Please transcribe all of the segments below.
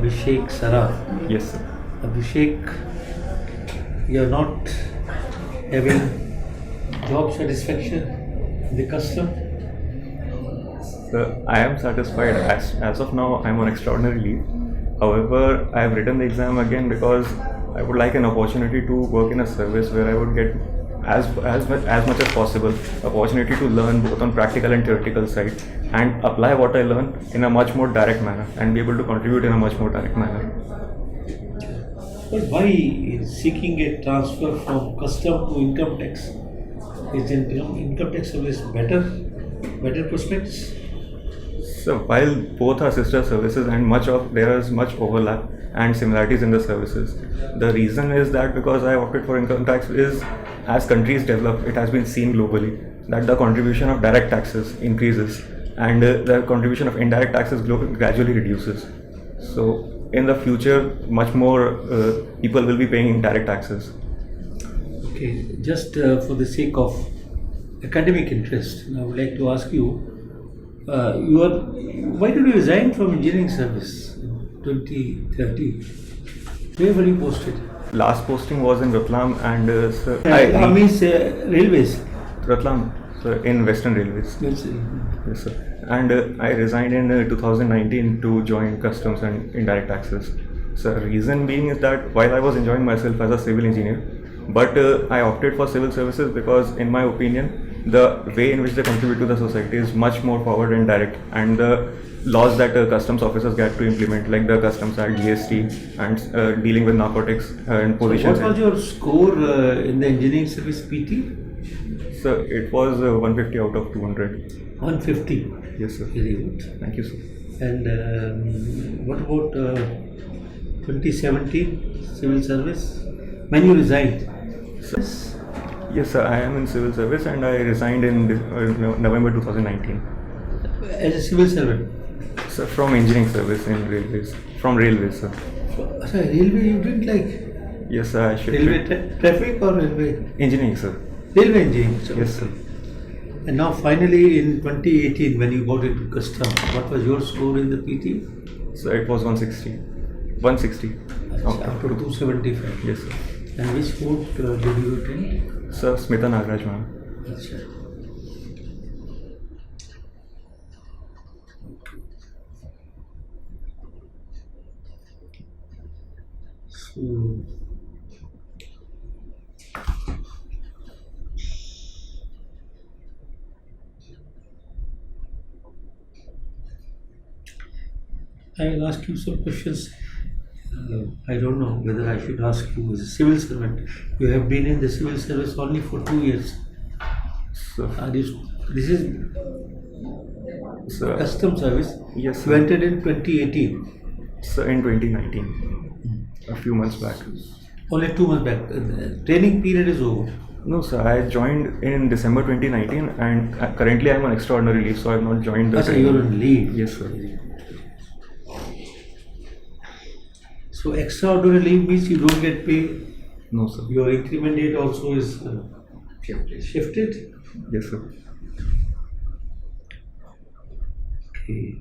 Abhishek Saraf. Yes, sir. Abhishek, you're not having job satisfaction in the custom? So I am satisfied. As of now, I'm on extraordinary leave. However, I have written the exam again because I would like an opportunity to work in a service where I would get as much as possible opportunity to learn both on practical and theoretical side and apply what I learn in a much more direct manner and be able to contribute in a much more direct manner. But why seeking a transfer from custom to income tax? Is income tax service better prospects? So while both are sister services and there is much overlap and similarities in the services, the reason is that because I opted for income tax is as countries develop, it has been seen globally that the contribution of direct taxes increases and the contribution of indirect taxes gradually reduces. So in the future, much more people will be paying indirect taxes. Okay, just for the sake of academic interest, I would like to ask you, why did you resign from engineering service in 2013? Where were you posted? Last posting was in Ratlam and railways. Ratlam, sir, in Western Railways. Yes, Yes, sir. And I resigned in 2019 to join customs and indirect taxes. So reason being is that while I was enjoying myself as a civil engineer, but I opted for civil services because in my opinion, the way in which they contribute to the society is much more forward and direct, and the laws that customs officers get to implement, like the Customs Act, GST, and dealing with narcotics and positions. So what was your score in the engineering service PT? So it was 150 out of 200. 150. Yes, sir. Very good. Thank you, sir. And what about 2017 civil service? When you resigned? Yes, sir. I am in civil service and I resigned in November 2019. As a civil servant? Sir, from engineering service in railways. From railways, sir. So railway you didn't like? Yes, sir. I should. Railway traffic or railway? Engineering, sir. Railway engineering. So. Yes, sir. And now finally in 2018 when you got into custom, what was your score in the PT? So it was 160. 160. Okay. Out of 275. Yes, sir. And which court did you attend? Sir, Smita Nagaraj, ma'am. Achha. So, I will ask you some questions. I don't know whether I should ask you as a civil servant. You have been in the civil service only for 2 years. So, This is sir. custom service. Yes, You sir. entered in 2018. So in 2019, a few months back. Only 2 months back. The training period is over. No, sir. I joined in December 2019, and currently I'm on extraordinary leave, so I have not joined the. Achha, you're on leave. Yes, sir. So extraordinary leave means you don't get pay. No, sir. Your increment date also is shifted. Yes, sir. Okay.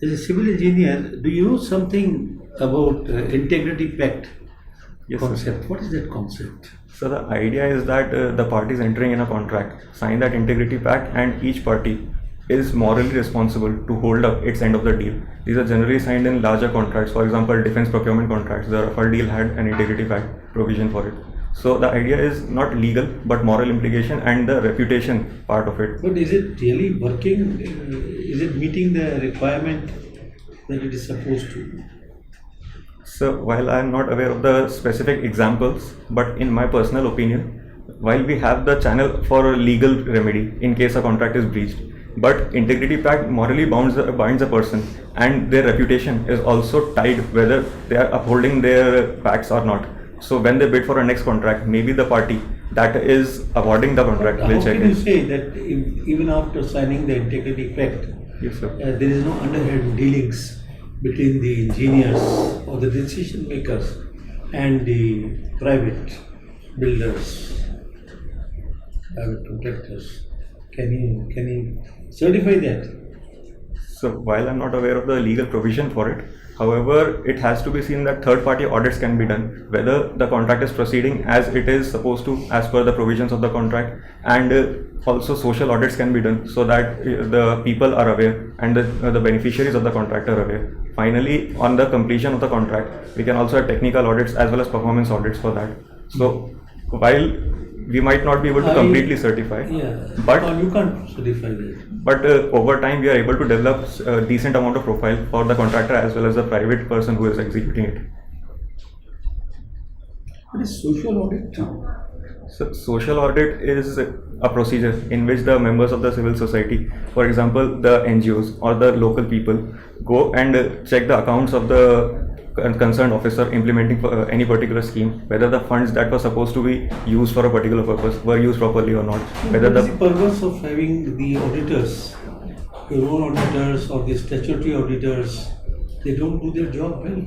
As a civil engineer, do you know something about integrity pact Yes, sir. concept? What is that concept? So the idea is that the parties entering in a contract sign that integrity pact, and each party is morally responsible to hold up its end of the deal. These are generally signed in larger contracts. For example, defense procurement contracts. The Rafale deal had an integrity pact provision for it. So the idea is not legal but moral implication and the reputation part of it. But is it really working? Is it meeting the requirement that it is supposed to? So while I am not aware of the specific examples, but in my personal opinion, while we have the channel for a legal remedy in case a contract is breached, but integrity pact morally binds a person, and their reputation is also tied whether they are upholding their pacts or not. So when they bid for a next contract, maybe the party that is awarding the contract will check How can you it. say that even after signing the integrity pact, Yes, sir. there is no underhand dealings between the engineers or the decision makers and the private builders, private contractors? Can you certify that? So while I'm not aware of the legal provision for it, however, it has to be seen that third-party audits can be done, whether the contract is proceeding as it is supposed to, as per the provisions of the contract, and also social audits can be done so that the people are aware and the beneficiaries of the contract are aware. Finally, on the completion of the contract, we can also have technical audits as well as performance audits for that. So while we might not be able to completely certify, Yeah, but no, you can't certify that. but over time, we are able to develop a decent amount of profile for the contractor as well as the private person who is executing it. What is social audit? So, social audit is a procedure in which the members of the civil society, for example, the NGOs or the local people, go and check the accounts of the concerned officer implementing any particular scheme, whether the funds that were supposed to be used for a particular purpose were used properly or not. Whether What is the purpose of having the auditors, your own auditors or the statutory auditors? They don't do their job well.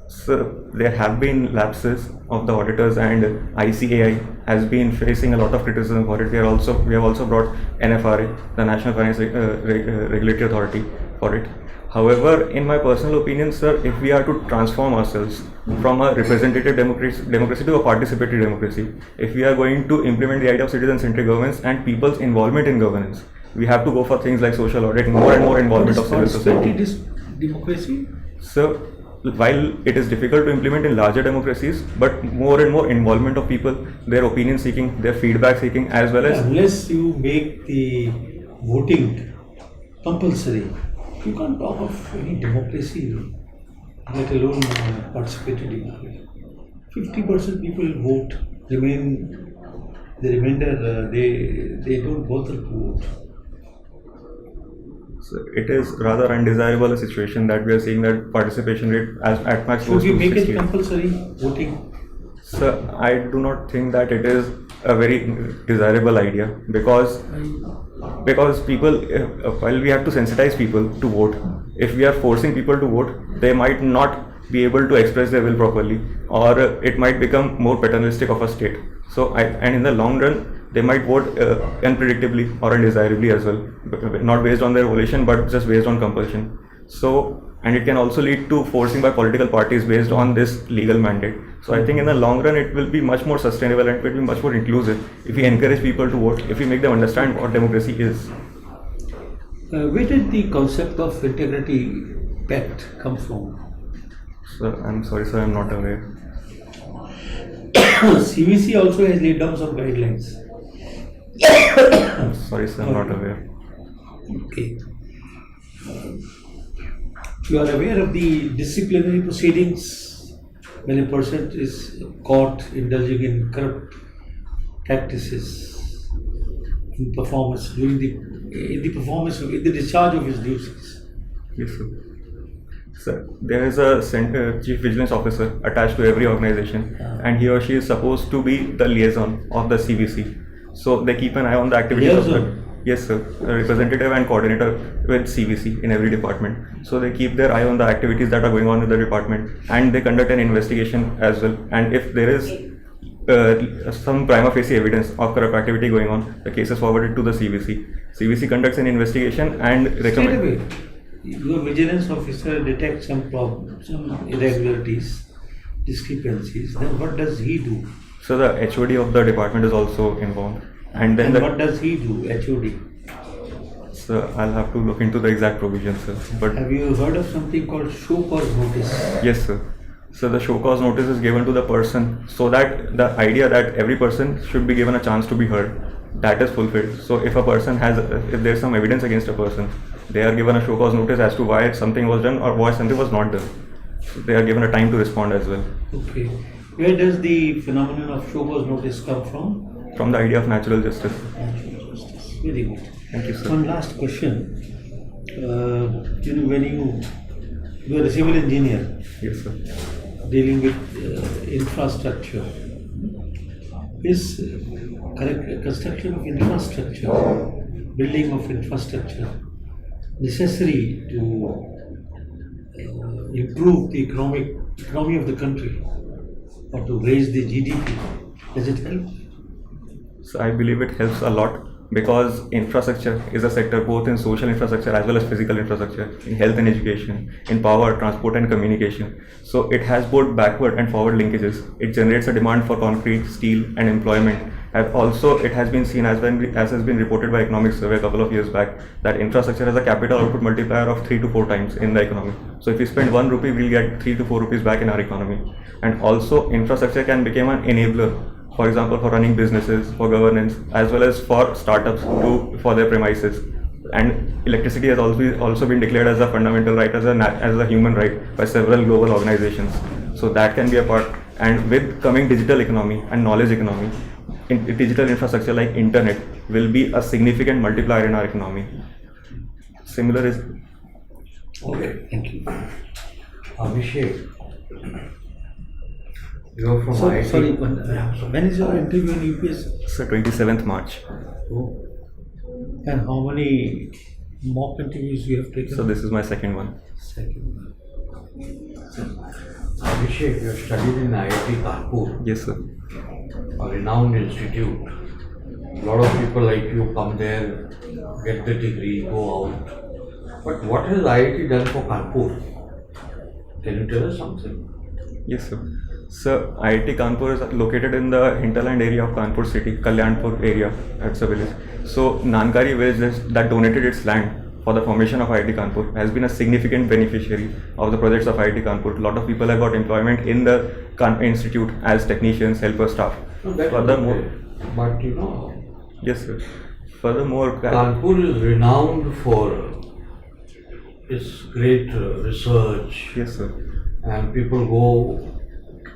So there have been lapses of the auditors, and ICAI has been facing a lot of criticism for it. We have also brought NFRA, the National Finance Regulatory Authority, for it. However, in my personal opinion, sir, if we are to transform ourselves from a representative democracy to a participatory democracy, if we are going to implement the idea of citizen-centric governance and people's involvement in governance, we have to go for things like social audit, more and more involvement of civil society. Participatory democracy? So, while it is difficult to implement in larger democracies, but more and more involvement of people, their opinion seeking, their feedback seeking, as well as Unless you make the voting compulsory, you can't talk of any democracy, let alone participatory democracy. 50% people vote, the remainder they don't bother to vote. so it is rather undesirable a situation that we are seeing that participation rate at max Should goes we to make it 68. compulsory voting? So I do not think that it is a very desirable idea because people, while we have to sensitize people to vote, if we are forcing people to vote, they might not be able to express their will properly, or it might become more paternalistic of a state. So and in the long run, they might vote unpredictably or undesirably as well, not based on their volition but just based on compulsion. So, and it can also lead to forcing by political parties based on this legal mandate. So I think in the long run it will be much more sustainable and it will be much more inclusive if we encourage people to vote, if we make them understand what democracy is. Where did the concept of integrity pact come from? So I'm sorry sir, I'm not aware. CVC also has laid down some guidelines. I'm sorry sir, I'm not aware. Okay. You are aware of the disciplinary proceedings when a person is caught indulging in corrupt practices in performance in the discharge of his duties. Yes sir. Sir, there is a chief vigilance officer attached to every organization, and he or she is supposed to be the liaison of the CVC. So they keep an eye on the activities of the yes sir, a representative and coordinator with CVC in every department. So they keep their eye on the activities that are going on in the department, and they conduct an investigation as well. And if there is some prima facie evidence of corrupt activity going on, the case is forwarded to the CVC. CVC conducts an investigation and recommends. Straight away, your vigilance officer detects some problems, some irregularities, discrepancies. Then what does he do? So the HOD of the department is also involved, and then what does he do, HOD? So I'll have to look into the exact provisions, sir. But Have you heard of something called show cause notice? yes, sir. So the show cause notice is given to the person so that the idea that every person should be given a chance to be heard, that is fulfilled. So if a person if there's some evidence against a person, they are given a show cause notice as to why something was done or why something was not done. So they are given a time to respond as well. Okay. Where does the phenomenon of show cause notice come from? From the idea of natural justice. Natural justice. Very good. Thank you, sir. One last question. When you are a civil engineer Yes, sir. dealing with infrastructure, is construction of infrastructure, building of infrastructure necessary to improve the economy of the country or to raise the GDP? Does it help? So I believe it helps a lot, because infrastructure is a sector both in social infrastructure as well as physical infrastructure, in health and education, in power, transport and communication. So it has both backward and forward linkages. It generates a demand for concrete, steel and employment. And also it has been seen as has been reported by Economic Survey a couple of years back that infrastructure has a capital output multiplier of 3 to 4 times in the economy. So if we spend 1 rupee, we'll get 3 to 4 rupees back in our economy. And also infrastructure can become an enabler, for example, for running businesses, for governance, as well as for startups for their premises. And electricity has also been declared as a fundamental right, as a human right by several global organizations. So that can be a part. And with coming digital economy and knowledge economy, digital infrastructure like internet will be a significant multiplier in our economy. Similar is. Okay, thank you. Abhishek, you are from So, IIT. sorry, when is your interview in UPS? So 27th March. Oh. And how many mock interviews you have taken? So this is my second one. Second one. Abhishek, you have studied in IIT Kanpur, Yes, sir. a renowned institute. A lot of people like you come there, get the degree, go out. But what has IIT done for Kanpur? Can you tell us something? Yes, sir. So IIT Kanpur is located in the hinterland area of Kanpur city, Kalyanpur area. That's a village. So Nankari village that donated its land for the formation of IIT Kanpur has been a significant beneficiary of the projects of IIT Kanpur. A lot of people have got employment in the institute as technicians, helper staff. No, that is Furthermore, okay. But you know, yes, sir. Furthermore, Kanpur is renowned for its great research, yes, sir. and people go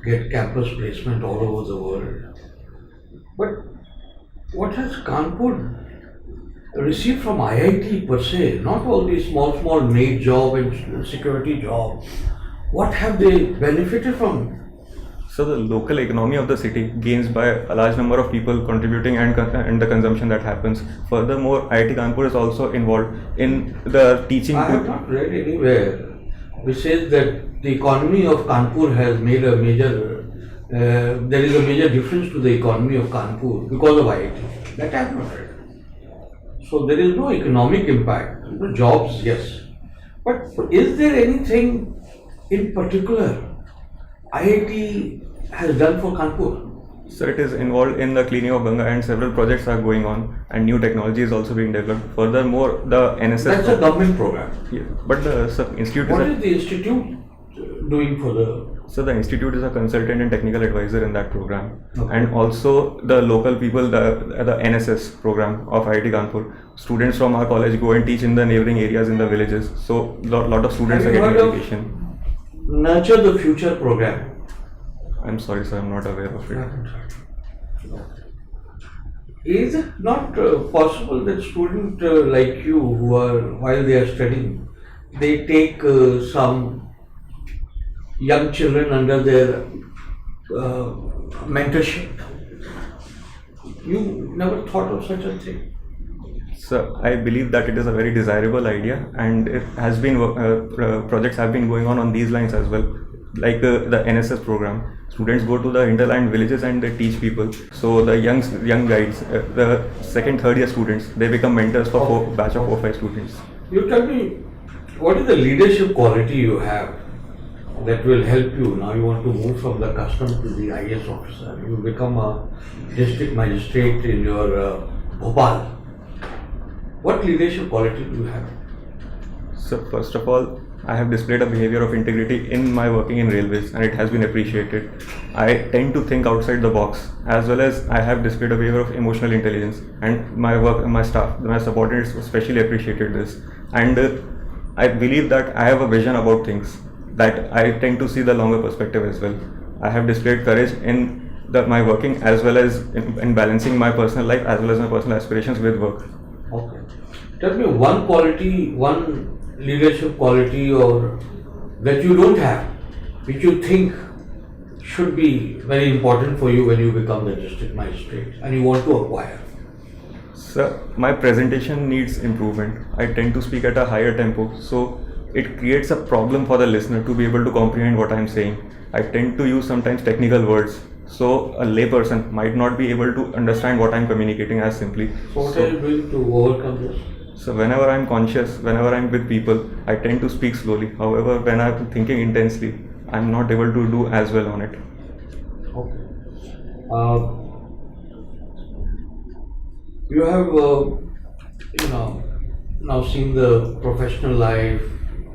get campus placement all over the world. But what has Kanpur received from IIT per se? Not all these small maid job and security job. What have they benefited from? So the local economy of the city gains by a large number of people contributing and the consumption that happens. Furthermore, IIT Kanpur is also involved in the teaching. I have not read anywhere which says that the economy of Kanpur has made a major, there is a major difference to the economy of Kanpur because of IIT. That I have not read. So there is no economic impact. Jobs, yes. But is there anything in particular IIT has done for Kanpur? So it is involved in the cleaning of Ganga and several projects are going on and new technology is also being developed. Furthermore, the NSS. That's a government program. Yeah, but the institute What is is the institute doing for the? so the institute is a consultant and technical advisor in that program. Okay. And also the local people, the NSS program of IIT Kanpur. Students from our college go and teach in the neighboring areas in the villages. So lot of students Have are you getting heard of education. Nurture the Future program? I'm sorry, sir, I'm not aware of it. Is it not possible that students like you who are, while they are studying, they take some young children under their mentorship? You never thought of such a thing? So I believe that it is a very desirable idea, and it has been projects have been going on these lines as well, like the NSS program. Students go to the hinterland villages and they teach people. So the young guides, the second, third year students, they become mentors for batch of 4-5 students. You tell me, what is the leadership quality you have that will help you? Now you want to move from the custom to the IAS officer. You become a district magistrate in your Bhopal. What leadership quality do you have? So first of all, I have displayed a behavior of integrity in my working in railways, and it has been appreciated. I tend to think outside the box, as well as I have displayed a behavior of emotional intelligence, and my staff, my subordinates especially appreciated this. And I believe that I have a vision about things, that I tend to see the longer perspective as well. I have displayed courage in my working as well as in balancing my personal life as well as my personal aspirations with work. Okay. Tell me one quality, one leadership quality or that you don't have, which you think should be very important for you when you become the district magistrate and you want to acquire. Sir, my presentation needs improvement. I tend to speak at a higher tempo, so it creates a problem for the listener to be able to comprehend what I am saying. I tend to use sometimes technical words So a layperson might not be able to understand what I'm communicating as simply. So what are you doing to overcome this? So whenever I'm conscious, whenever I'm with people, I tend to speak slowly. However, when I'm thinking intensely, I'm not able to do as well on it. Okay. You have, now seen the professional life.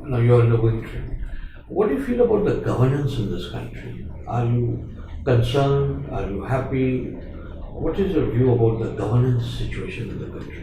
Now you are undergoing training. What do you feel about the governance in this country? Are you concerned? Are you happy? What is your view about the governance situation in the country?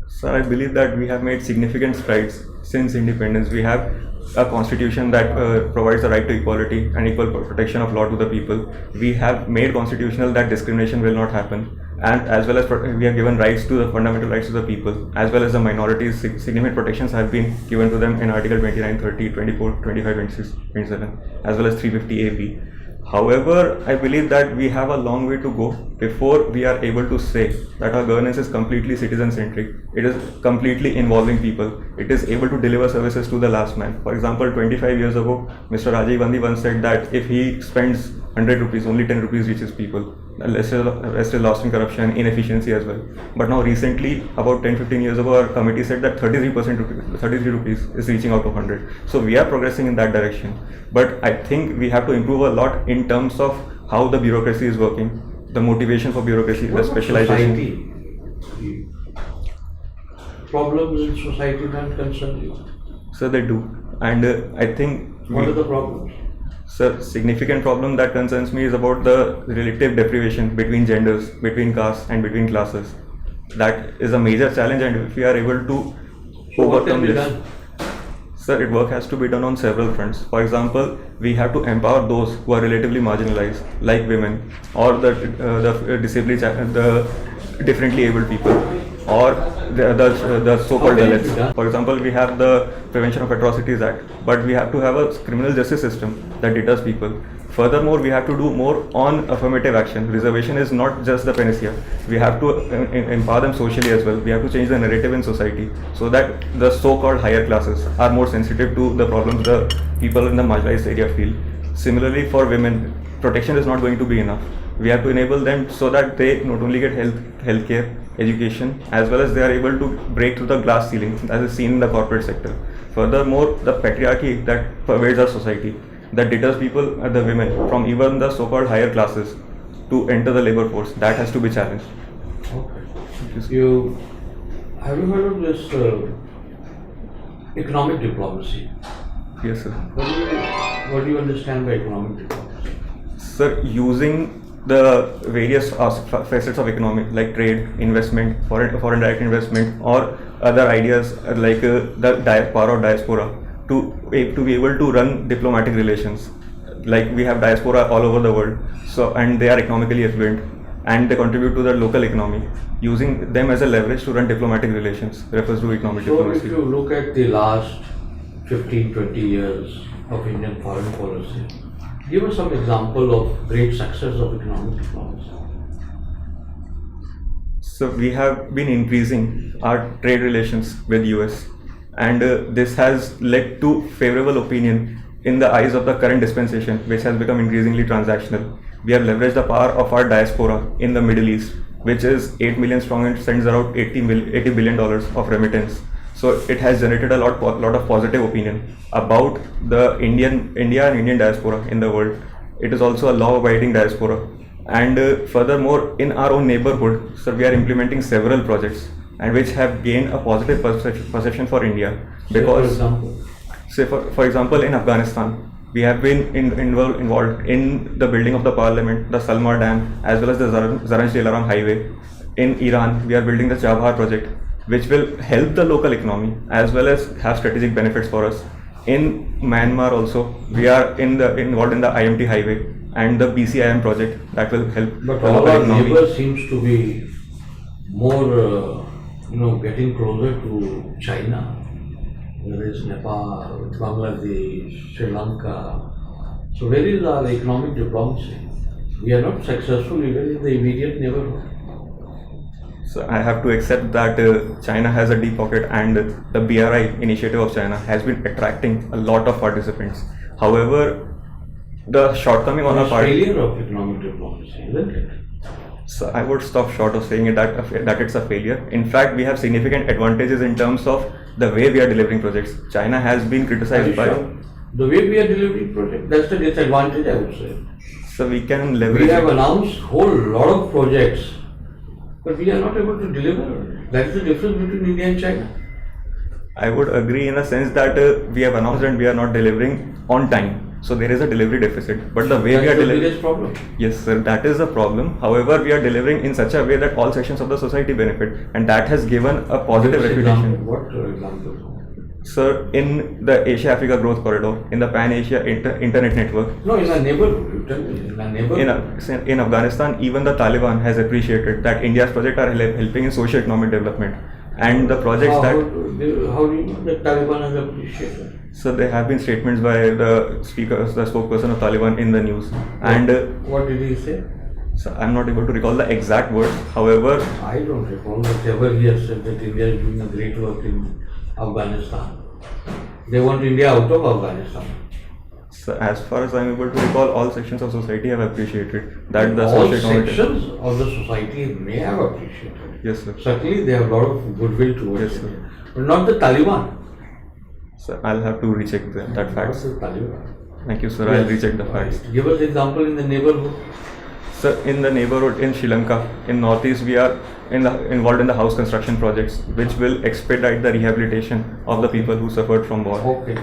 Sir, I believe that we have made significant strides since independence. We have a constitution that provides the right to equality and equal protection of law to the people. We have made constitutional that discrimination will not happen, and as well as we have given rights to the fundamental rights to the people, as well as the minorities. Significant protections have been given to them in Article 29, 30, 24, 25, 26, 27, as well as 350 AB. However, I believe that we have a long way to go before we are able to say that our governance is completely citizen-centric. It is completely involving people. It is able to deliver services to the last man. For example, 25 years ago, Mr. Rajiv Gandhi once said that if he spends 100 rupees, only 10 rupees reaches people. The rest is lost in corruption, inefficiency as well. But now recently, about 10-15 years ago, our committee said that 33 rupees is reaching out to 100. So we are progressing in that direction. But I think we have to improve a lot in terms of how the bureaucracy is working, the motivation for bureaucracy, the specialization. Society? Problems in society don't concern you? So they do. And I think... What are the problems? Sir, significant problem that concerns me is about the relative deprivation between genders, between castes and between classes. That is a major challenge, and if we are able to overcome this, sir, work has to be done on several fronts. For example, we have to empower those who are relatively marginalized, like women, or the differently abled people, or the so-called Dalits. For example, we have the Prevention of Atrocities Act, but we have to have a criminal justice system that deters people. Furthermore, we have to do more on affirmative action. Reservation is not just the panacea. We have to empower them socially as well. We have to change the narrative in society so that the so-called higher classes are more sensitive to the problems the people in the marginalized area feel. Similarly, for women, protection is not going to be enough. We have to enable them so that they not only get healthcare, education, as well as they are able to break through the glass ceiling as is seen in the corporate sector. Furthermore, the patriarchy that pervades our society, that deters people, the women, from even the so-called higher classes to enter the labor force, that has to be challenged. Okay. Have you heard of this economic diplomacy? Yes, sir. What do you understand by economic diplomacy? Sir, using the various facets of economy like trade, investment, foreign direct investment, or other ideas like the power of diaspora to be able to run diplomatic relations. Like we have diaspora all over the world, so and they are economically affluent and they contribute to the local economy. Using them as a leverage to run diplomatic relations refers to economic diplomacy. So if you look at the last 15-20 years of Indian foreign policy, give us some example of great success of economic diplomacy. So we have been increasing our trade relations with US, and this has led to favorable opinion in the eyes of the current dispensation, which has become increasingly transactional. We have leveraged the power of our diaspora in the Middle East, which is 8 million strong and sends around $80 billion of remittance. So it has generated a lot of positive opinion about the India and Indian diaspora in the world. It is also a law-abiding diaspora. And furthermore, in our own neighborhood, so we are implementing several projects and which have gained a positive perception for India. Because, for example, in Afghanistan, we have been involved in the building of the parliament, the Salma Dam, as well as the Zaranj-Dilaram highway. In Iran, we are building the Chabahar project, which will help the local economy as well as have strategic benefits for us. In Myanmar also, we are involved in the IMT highway and the BCIM project that will help. But all our neighbors seems to be more, getting closer to China. There is Nepal, Bangladesh, Sri Lanka. So where is our economic diplomacy? We are not successful even in the immediate neighborhood. So I have to accept that China has a deep pocket, and the BRI initiative of China has been attracting a lot of participants. However, the shortcoming on our It's part. failure of economic diplomacy, isn't it? So I would stop short of saying it that it's a failure. In fact, we have significant advantages in terms of the way we are delivering projects. China has been Are criticized you by, sure? The way we are delivering projects, that's the disadvantage, I would say. so we can leverage. We have it. announced whole lot of projects, but we are not able to deliver. That is the difference between India and China. I would agree in a sense that we have announced and we are not delivering on time. So there is a delivery deficit. But the way That's we are the delivering, biggest problem. yes, sir, that is a problem. However, we are delivering in such a way that all sections of the society benefit, and that has given a positive Give us reputation. example. What example? Sir, in the Asia-Africa Growth Corridor, in the Pan-Asia Internet Network, No, in our neighborhood. You tell me, in our neighborhood. in Afghanistan, even the Taliban has appreciated that India's projects are helping in socio-economic development, and the projects how, that. how do you know that Taliban has appreciated? So there have been statements by the spokesperson of Taliban in the news, and What did he say? so I'm not able to recall the exact words. However, I don't recall that ever he has said that India is doing a great work in Afghanistan. They want India out of Afghanistan. so as far as I'm able to recall, all sections of society have appreciated that the All socio-economic. sections of the society may have appreciated. Yes, sir. Certainly, they have a lot of goodwill towards Yes, it, sir. but not the Taliban. So I'll have to recheck that Not facts. the Taliban. Thank you, sir. I'll Yes. recheck the facts. Give us example in the neighborhood. So in the neighborhood in Sri Lanka, in Northeast, we are involved in the house construction projects, which will expedite the rehabilitation of the people who suffered from war. Okay,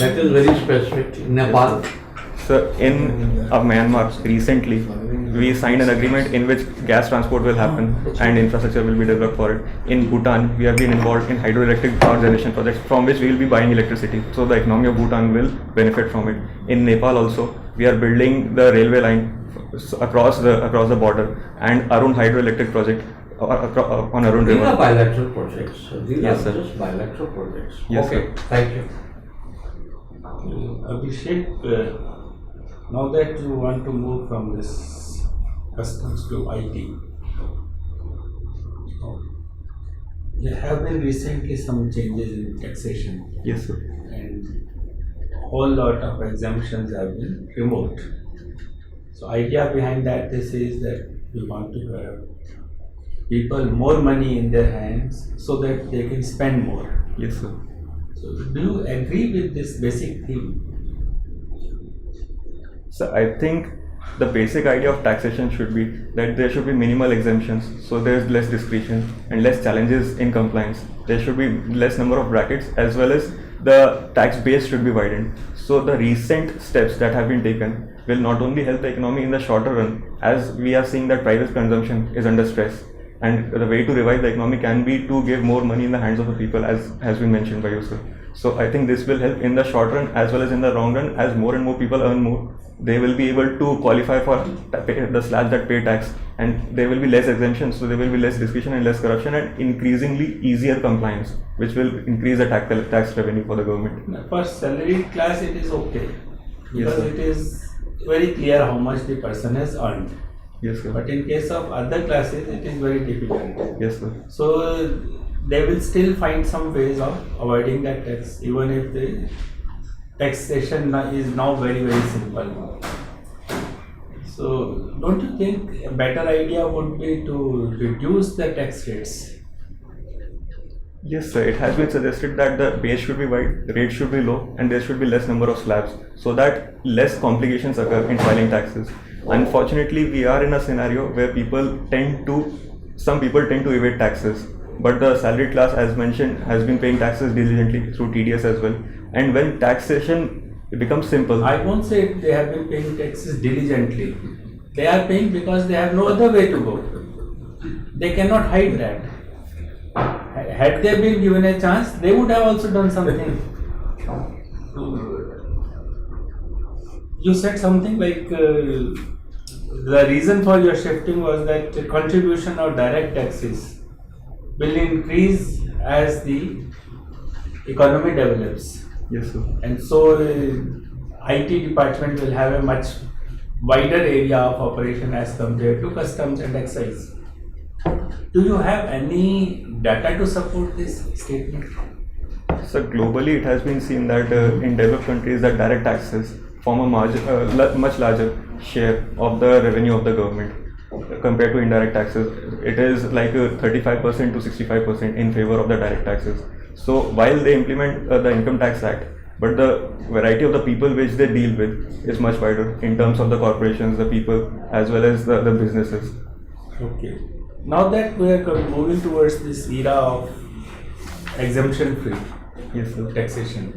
that is very specific. In Nepal, So in Myanmar, recently, we signed an agreement in which gas transport will happen and infrastructure will be developed for it. In Bhutan, we have been involved in hydroelectric power generation projects from which we will be buying electricity. So the economy of Bhutan will benefit from it. In Nepal also, we are building the railway line across the border, and Arun hydroelectric project on Arun these are River. bilateral projects. These Yes, are sir. just bilateral projects. Yes, Okay, sir. thank you. Abhishek, now that you want to move from this customs to IT, there have been recently some changes in taxation, Yes, sir. and whole lot of exemptions have been removed. So idea behind that this is that we want to have people more money in their hands so that they can spend more. Yes, sir. So do you agree with this basic theme? So I think the basic idea of taxation should be that there should be minimal exemptions, so there is less discretion and less challenges in compliance. There should be less number of brackets, as well as the tax base should be widened. So the recent steps that have been taken will not only help the economy in the shorter run, as we are seeing that private consumption is under stress, and the way to revive the economy can be to give more money in the hands of the people, as has been mentioned by you, sir. So I think this will help in the short run as well as in the long run. As more and more people earn more, they will be able to qualify for the slabs that pay tax, and there will be less exemptions, so there will be less discretion and less corruption, and increasingly easier compliance, which will increase the tax revenue for the government. For salaried class, it is okay because sir. it is very clear how much the person has earned. Yes, sir. But in case of other classes, it is very difficult. Yes, sir. So they will still find some ways of avoiding that tax, even if the taxation is now very simple. So don't you think a better idea would be to reduce the tax rates? Yes, sir. It has been suggested that the base should be wide, the rate should be low, and there should be less number of slabs, so that less complications occur in filing taxes. Unfortunately, we are in a scenario where some people tend to evade taxes, but the salaried class, as mentioned, has been paying taxes diligently through TDS as well. And when taxation becomes simple, I won't say they have been paying taxes diligently. They are paying because they have no other way to go. They cannot hide that. Had they been given a chance, they would have also done something. You said something like the reason for your shifting was that the contribution of direct taxes will increase as the economy develops. yes, sir. And so IT department will have a much wider area of operation as compared to customs and excise. Do you have any data to support this statement? So globally, it has been seen that in developed countries, that direct taxes form a much larger share of the revenue of the government compared to indirect taxes. It is like 35% to 65% in favor of the direct taxes. So while they implement the Income Tax Act, but the variety of the people which they deal with is much wider in terms of the corporations, the people, as well as the businesses. Okay. Now that we are moving towards this era of exemption-free Yes, sir. taxation,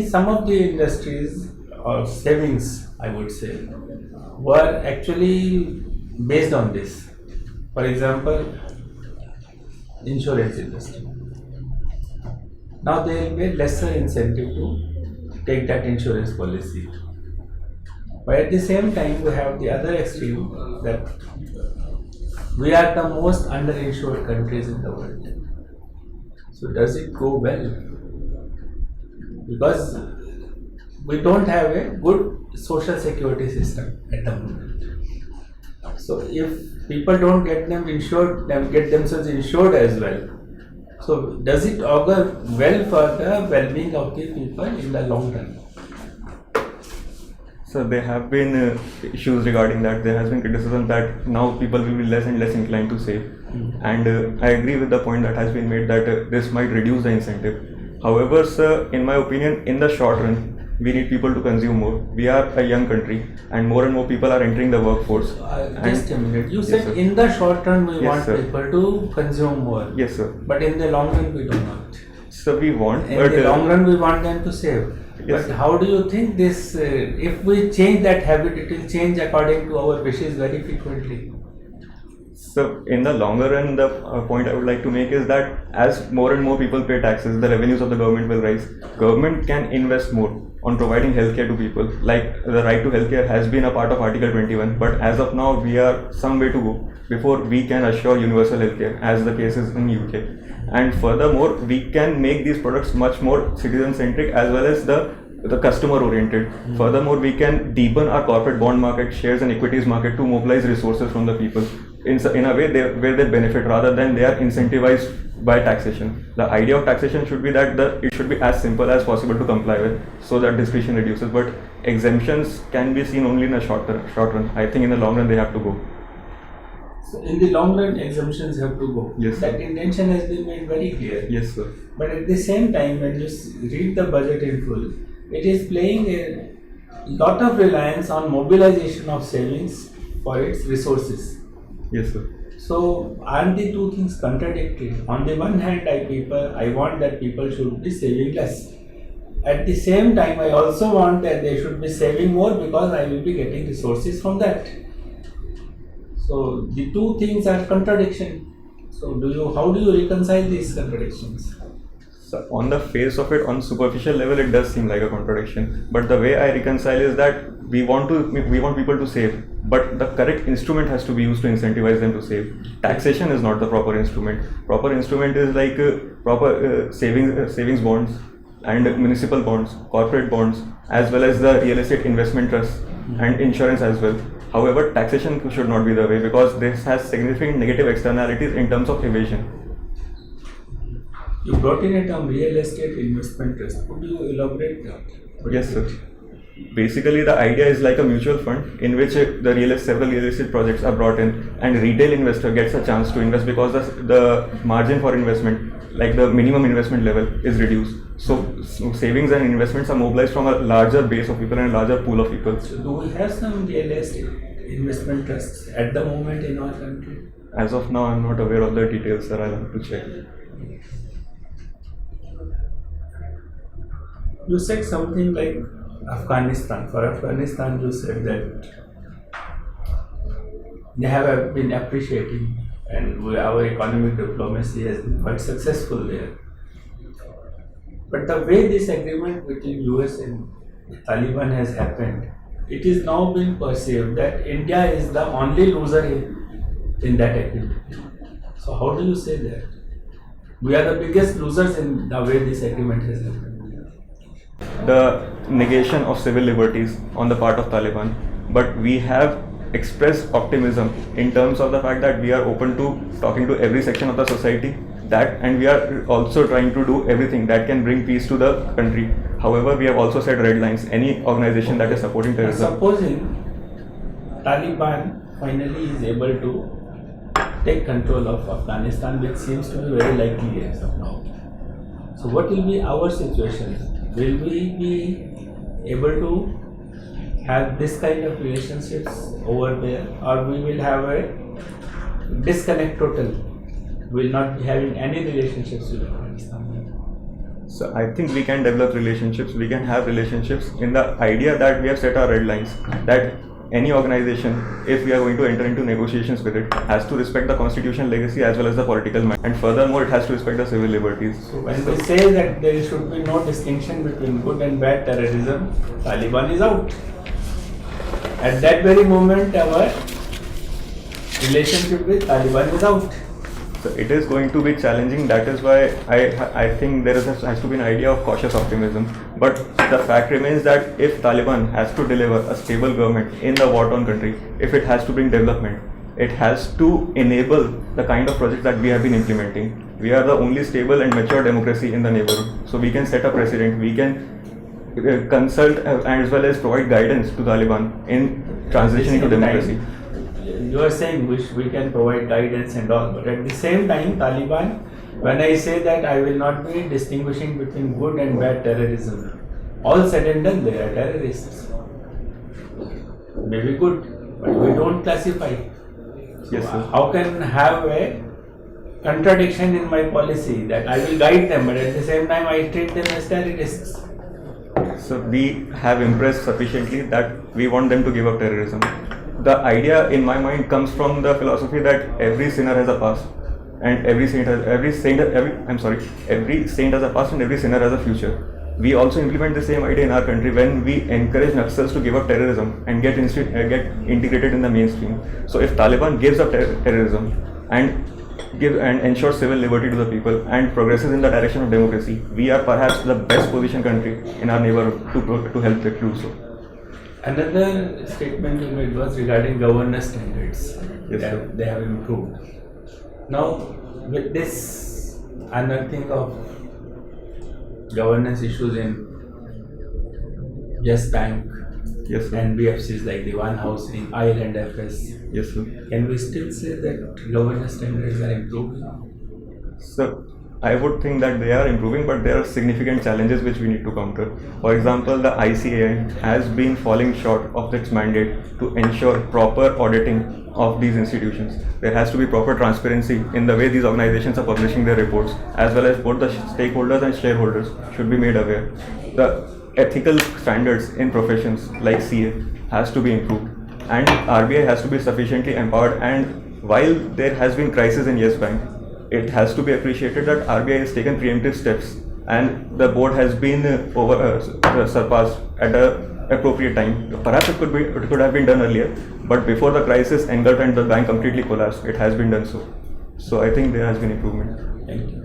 some of the industries or savings, I would say, were actually based on this. For example, insurance industry. Now there will be lesser incentive to take that insurance policy. But at the same time, we have the other extreme that we are the most underinsured countries in the world. So does it go well? Because we don't have a good social security system at the moment. So if people don't get themselves insured as well, so does it augur well for the well-being of the people in the long run? So there have been issues regarding that. There has been criticism that now people will be less and less inclined to save. And I agree with the point that has been made that this might reduce the incentive. However, sir, in my opinion, in the short run, we need people to consume more. We are a young country and more people are entering the workforce. Just a minute. You Yes, said sir. in the short run we Yes, want sir. people to consume more. Yes, sir. But in the long run we do not. So we want, In but the long run we want them to save. Yes, But sir. how do you think this, if we change that habit, it will change according to our wishes very frequently? So in the longer run, the point I would like to make is that as more and more people pay taxes, the revenues of the government will rise. Government can invest more on providing healthcare to people. Like the right to healthcare has been a part of Article 21, but as of now, we are some way to go before we can assure universal healthcare, as the case is in UK. And furthermore, we can make these products much more citizen-centric as well as the customer-oriented. Furthermore, we can deepen our corporate bond market, shares and equities market to mobilize resources from the people in a way where they benefit rather than they are incentivized by taxation. The idea of taxation should be that it should be as simple as possible to comply with so that discretion reduces. But exemptions can be seen only in a short run. I think in the long run they have to go. So in the long run, exemptions have to go. Yes, sir. That intention has been made very clear. Yes, sir. But at the same time, when you read the budget in full, it is playing a lot of reliance on mobilization of savings for its resources. Yes, sir. So aren't the two things contradictory? On the one hand, I want that people should be saving less. At the same time, I also want that they should be saving more because I will be getting resources from that. So the two things are contradiction. So how do you reconcile these contradictions? So on the face of it, on superficial level, it does seem like a contradiction. But the way I reconcile is that we want people to save, but the correct instrument has to be used to incentivize them to save. Taxation is not the proper instrument. Proper instrument is like proper savings bonds and municipal bonds, corporate bonds, as well as the real estate investment trusts and insurance as well. However, taxation should not be the way because this has significant negative externalities in terms of evasion. You brought in a term real estate investment trust. Could you elaborate that? Yes, sir. Basically, the idea is like a mutual fund in which several real estate projects are brought in, and retail investor gets a chance to invest because the margin for investment, like the minimum investment level, is reduced. So savings and investments are mobilized from a larger base of people and a larger pool of people. So do we have some real estate investment trusts at the moment in our country? As of now, I'm not aware of the details, sir. I'll have to check. You said something like Afghanistan. For Afghanistan, you said that they have been appreciating and our economic diplomacy has been quite successful there. But the way this agreement between US and Taliban has happened, it is now being perceived that India is the only loser in that agreement. So how do you say that? We are the biggest losers in the way this agreement has happened. The negation of civil liberties on the part of Taliban, but we have expressed optimism in terms of the fact that we are open to talking to every section of the society that, and we are also trying to do everything that can bring peace to the country. However, we have also set red lines. Any organization that is supporting terrorism. Supposing Taliban finally is able to take control of Afghanistan, which seems to be very likely as of now. So what will be our situation? Will we be able to have this kind of relationships over there, or we will have a disconnect total? We will not be having any relationships with Afghanistan. So I think we can develop relationships. We can have relationships in the idea that we have set our red lines. That any organization, if we are going to enter into negotiations with it, has to respect the constitutional legacy as well as the political mind. And furthermore, it has to respect the civil liberties. So when we say that there should be no distinction between good and bad terrorism, Taliban is out. At that very moment, our relationship with Taliban is out. So it is going to be challenging. That is why I think there has to be an idea of cautious optimism. But the fact remains that if Taliban has to deliver a stable government in the war-torn country, if it has to bring development, it has to enable the kind of projects that we have been implementing. We are the only stable and mature democracy in the neighborhood. So we can set a precedent. We can consult as well as provide guidance to Taliban in transitioning to democracy. You are saying we can provide guidance and all, but at the same time, Taliban, when I say that I will not be distinguishing between good and bad terrorism, all said and done, they are terrorists. Maybe good, but we don't classify. Yes, sir. How can have a contradiction in my policy that I will guide them, but at the same time I treat them as terrorists? So we have impressed sufficiently that we want them to give up terrorism. The idea in my mind comes from the philosophy that every sinner has a past, and every saint has a past and every sinner has a future. We also implement the same idea in our country when we encourage Naxals to give up terrorism and get integrated in the mainstream. So if Taliban gives up terrorism and ensures civil liberty to the people and progresses in the direction of democracy, we are perhaps the best positioned country in our neighborhood to help it do so. Another statement you made was regarding governance standards. Yes, sir. They have improved. Now, with this unearthing of governance issues in Yes Bank Yes, sir. and BFCs like the One Housing, Island FS, Yes, sir. can we still say that governance standards are improving? So I would think that they are improving, but there are significant challenges which we need to counter. For example, the ICAI has been falling short of its mandate to ensure proper auditing of these institutions. There has to be proper transparency in the way these organizations are publishing their reports, as well as both the stakeholders and shareholders should be made aware. The ethical standards in professions like CA has to be improved, and RBI has to be sufficiently empowered. And while there has been crisis in Yes Bank, it has to be appreciated that RBI has taken preemptive steps and the board has been surpassed at an appropriate time. Perhaps it could have been done earlier, but before the crisis engulfed and the bank completely collapsed, it has been done so. So I think there has been improvement. Thank you.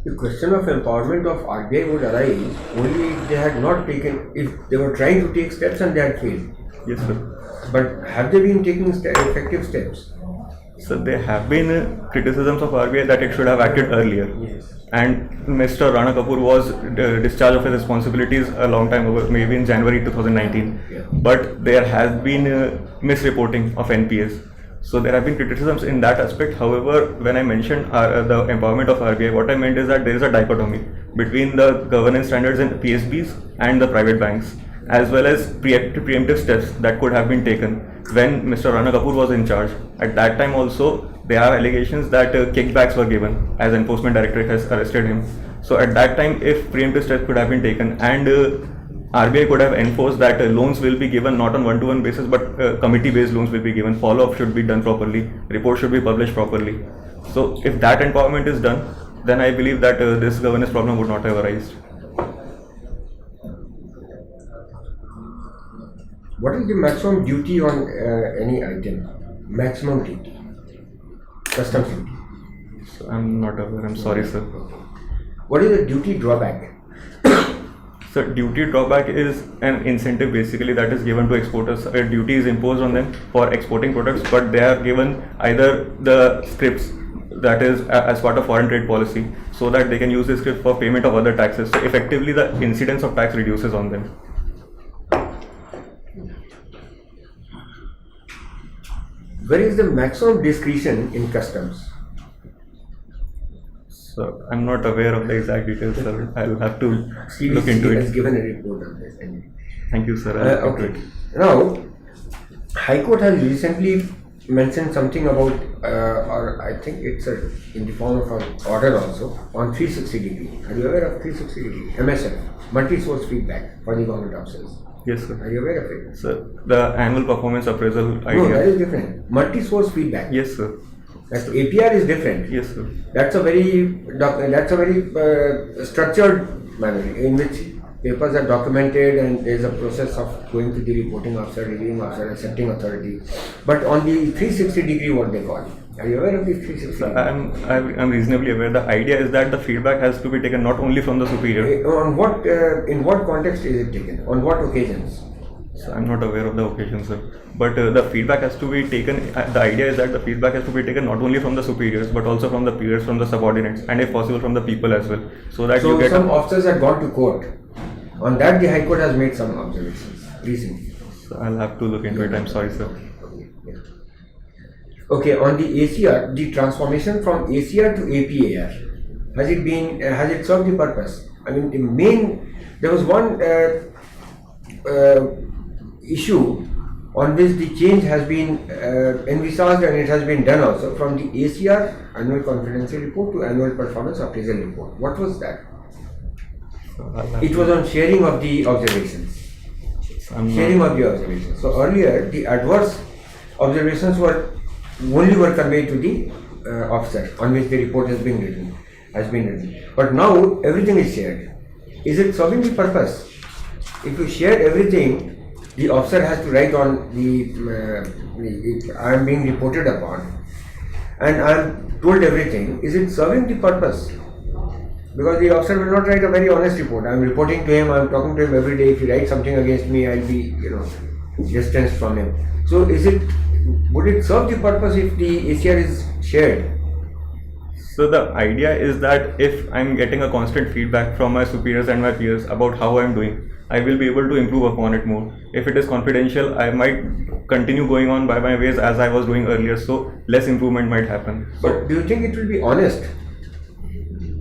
The question of empowerment of RBI would arise only if they had not taken, if they were trying to take steps and they had failed. Yes, sir. But have they been taking effective steps? So there have been criticisms of RBI that it should have acted earlier. Yes. And Mr. Rana Kapoor was discharged of his responsibilities a long time ago, maybe in January 2019. Yeah. But there has been misreporting of NPS. So there have been criticisms in that aspect. However, when I mentioned the empowerment of RBI, what I meant is that there is a dichotomy between the governance standards in PSBs and the private banks, as well as preemptive steps that could have been taken when Mr. Rana Kapoor was in charge. At that time also, there are allegations that kickbacks were given as Enforcement Directorate has arrested him. So at that time, if preemptive steps could have been taken and RBI could have enforced that loans will be given not on one-to-one basis, but committee-based loans will be given, follow-up should be done properly, reports should be published properly. So if that empowerment is done, then I believe that this governance problem would not have arisen. What is the maximum duty on any item? Maximum duty? Customs duty. So I'm not aware, I'm sorry, sir. What is the duty drawback? So duty drawback is an incentive basically that is given to exporters. A duty is imposed on them for exporting products, but they are given either the scripts that is as part of foreign trade policy, so that they can use this script for payment of other taxes. So effectively, the incidence of tax reduces on them. Where is the maximum discretion in customs? So I'm not aware of the exact details, sir. I'll have to look CBC into has it. given a report on this. Anyway. Thank you, sir. I'll look into Okay. it. Now, High Court has recently mentioned something about, or I think it's in the form of an order also, on 360 degree. Are you aware of 360 degree? MSF, multi-source feedback for the government officers. Yes, sir. Are you aware of it? Sir, the annual performance appraisal No, that idea. is different. Multi-source feedback. Yes, sir. That APR is different. Yes, sir. That's a very structured manner in which papers are documented and there is a process of going to the reporting officer, reviewing officer, accepting authority. But on the 360 degree, what they call, are you aware of the 360 So degree? I'm reasonably aware. The idea is that the feedback has to be taken not only from the superior. On what, in what context is it taken? On what occasions? So I'm not aware of the occasion, sir. But the feedback has to be taken. The idea is that the feedback has to be taken not only from the superiors, but also from the peers, from the subordinates, and if possible from the people as well, so that you So get. some officers have gone to court. On that, the High Court has made some observations recently. So I'll have to look into it. I'm sorry, sir. Okay, on the ACR, the transformation from ACR to APAR, has it served the purpose? I mean, there was one issue on which the change has been envisaged and it has been done also, from the ACR, annual confidential report, to annual performance appraisal report. What was that? So I'll have It to- was on sharing of the observations. I'm not- Sharing of the observations. So earlier, the adverse observations were conveyed to the officer on which the report has been written. But now everything is shared. Is it serving the purpose? If you share everything, the officer has to write on I am being reported upon, and I am told everything. Is it serving the purpose? Because the officer will not write a very honest report. I am reporting to him, I am talking to him every day. If he writes something against me, I'll be, distanced from him. So would it serve the purpose if the ACR is shared? So the idea is that if I'm getting a constant feedback from my superiors and my peers about how I'm doing, I will be able to improve upon it more. If it is confidential, I might continue going on by my ways as I was doing earlier, so less improvement might happen. But do you think it will be honest?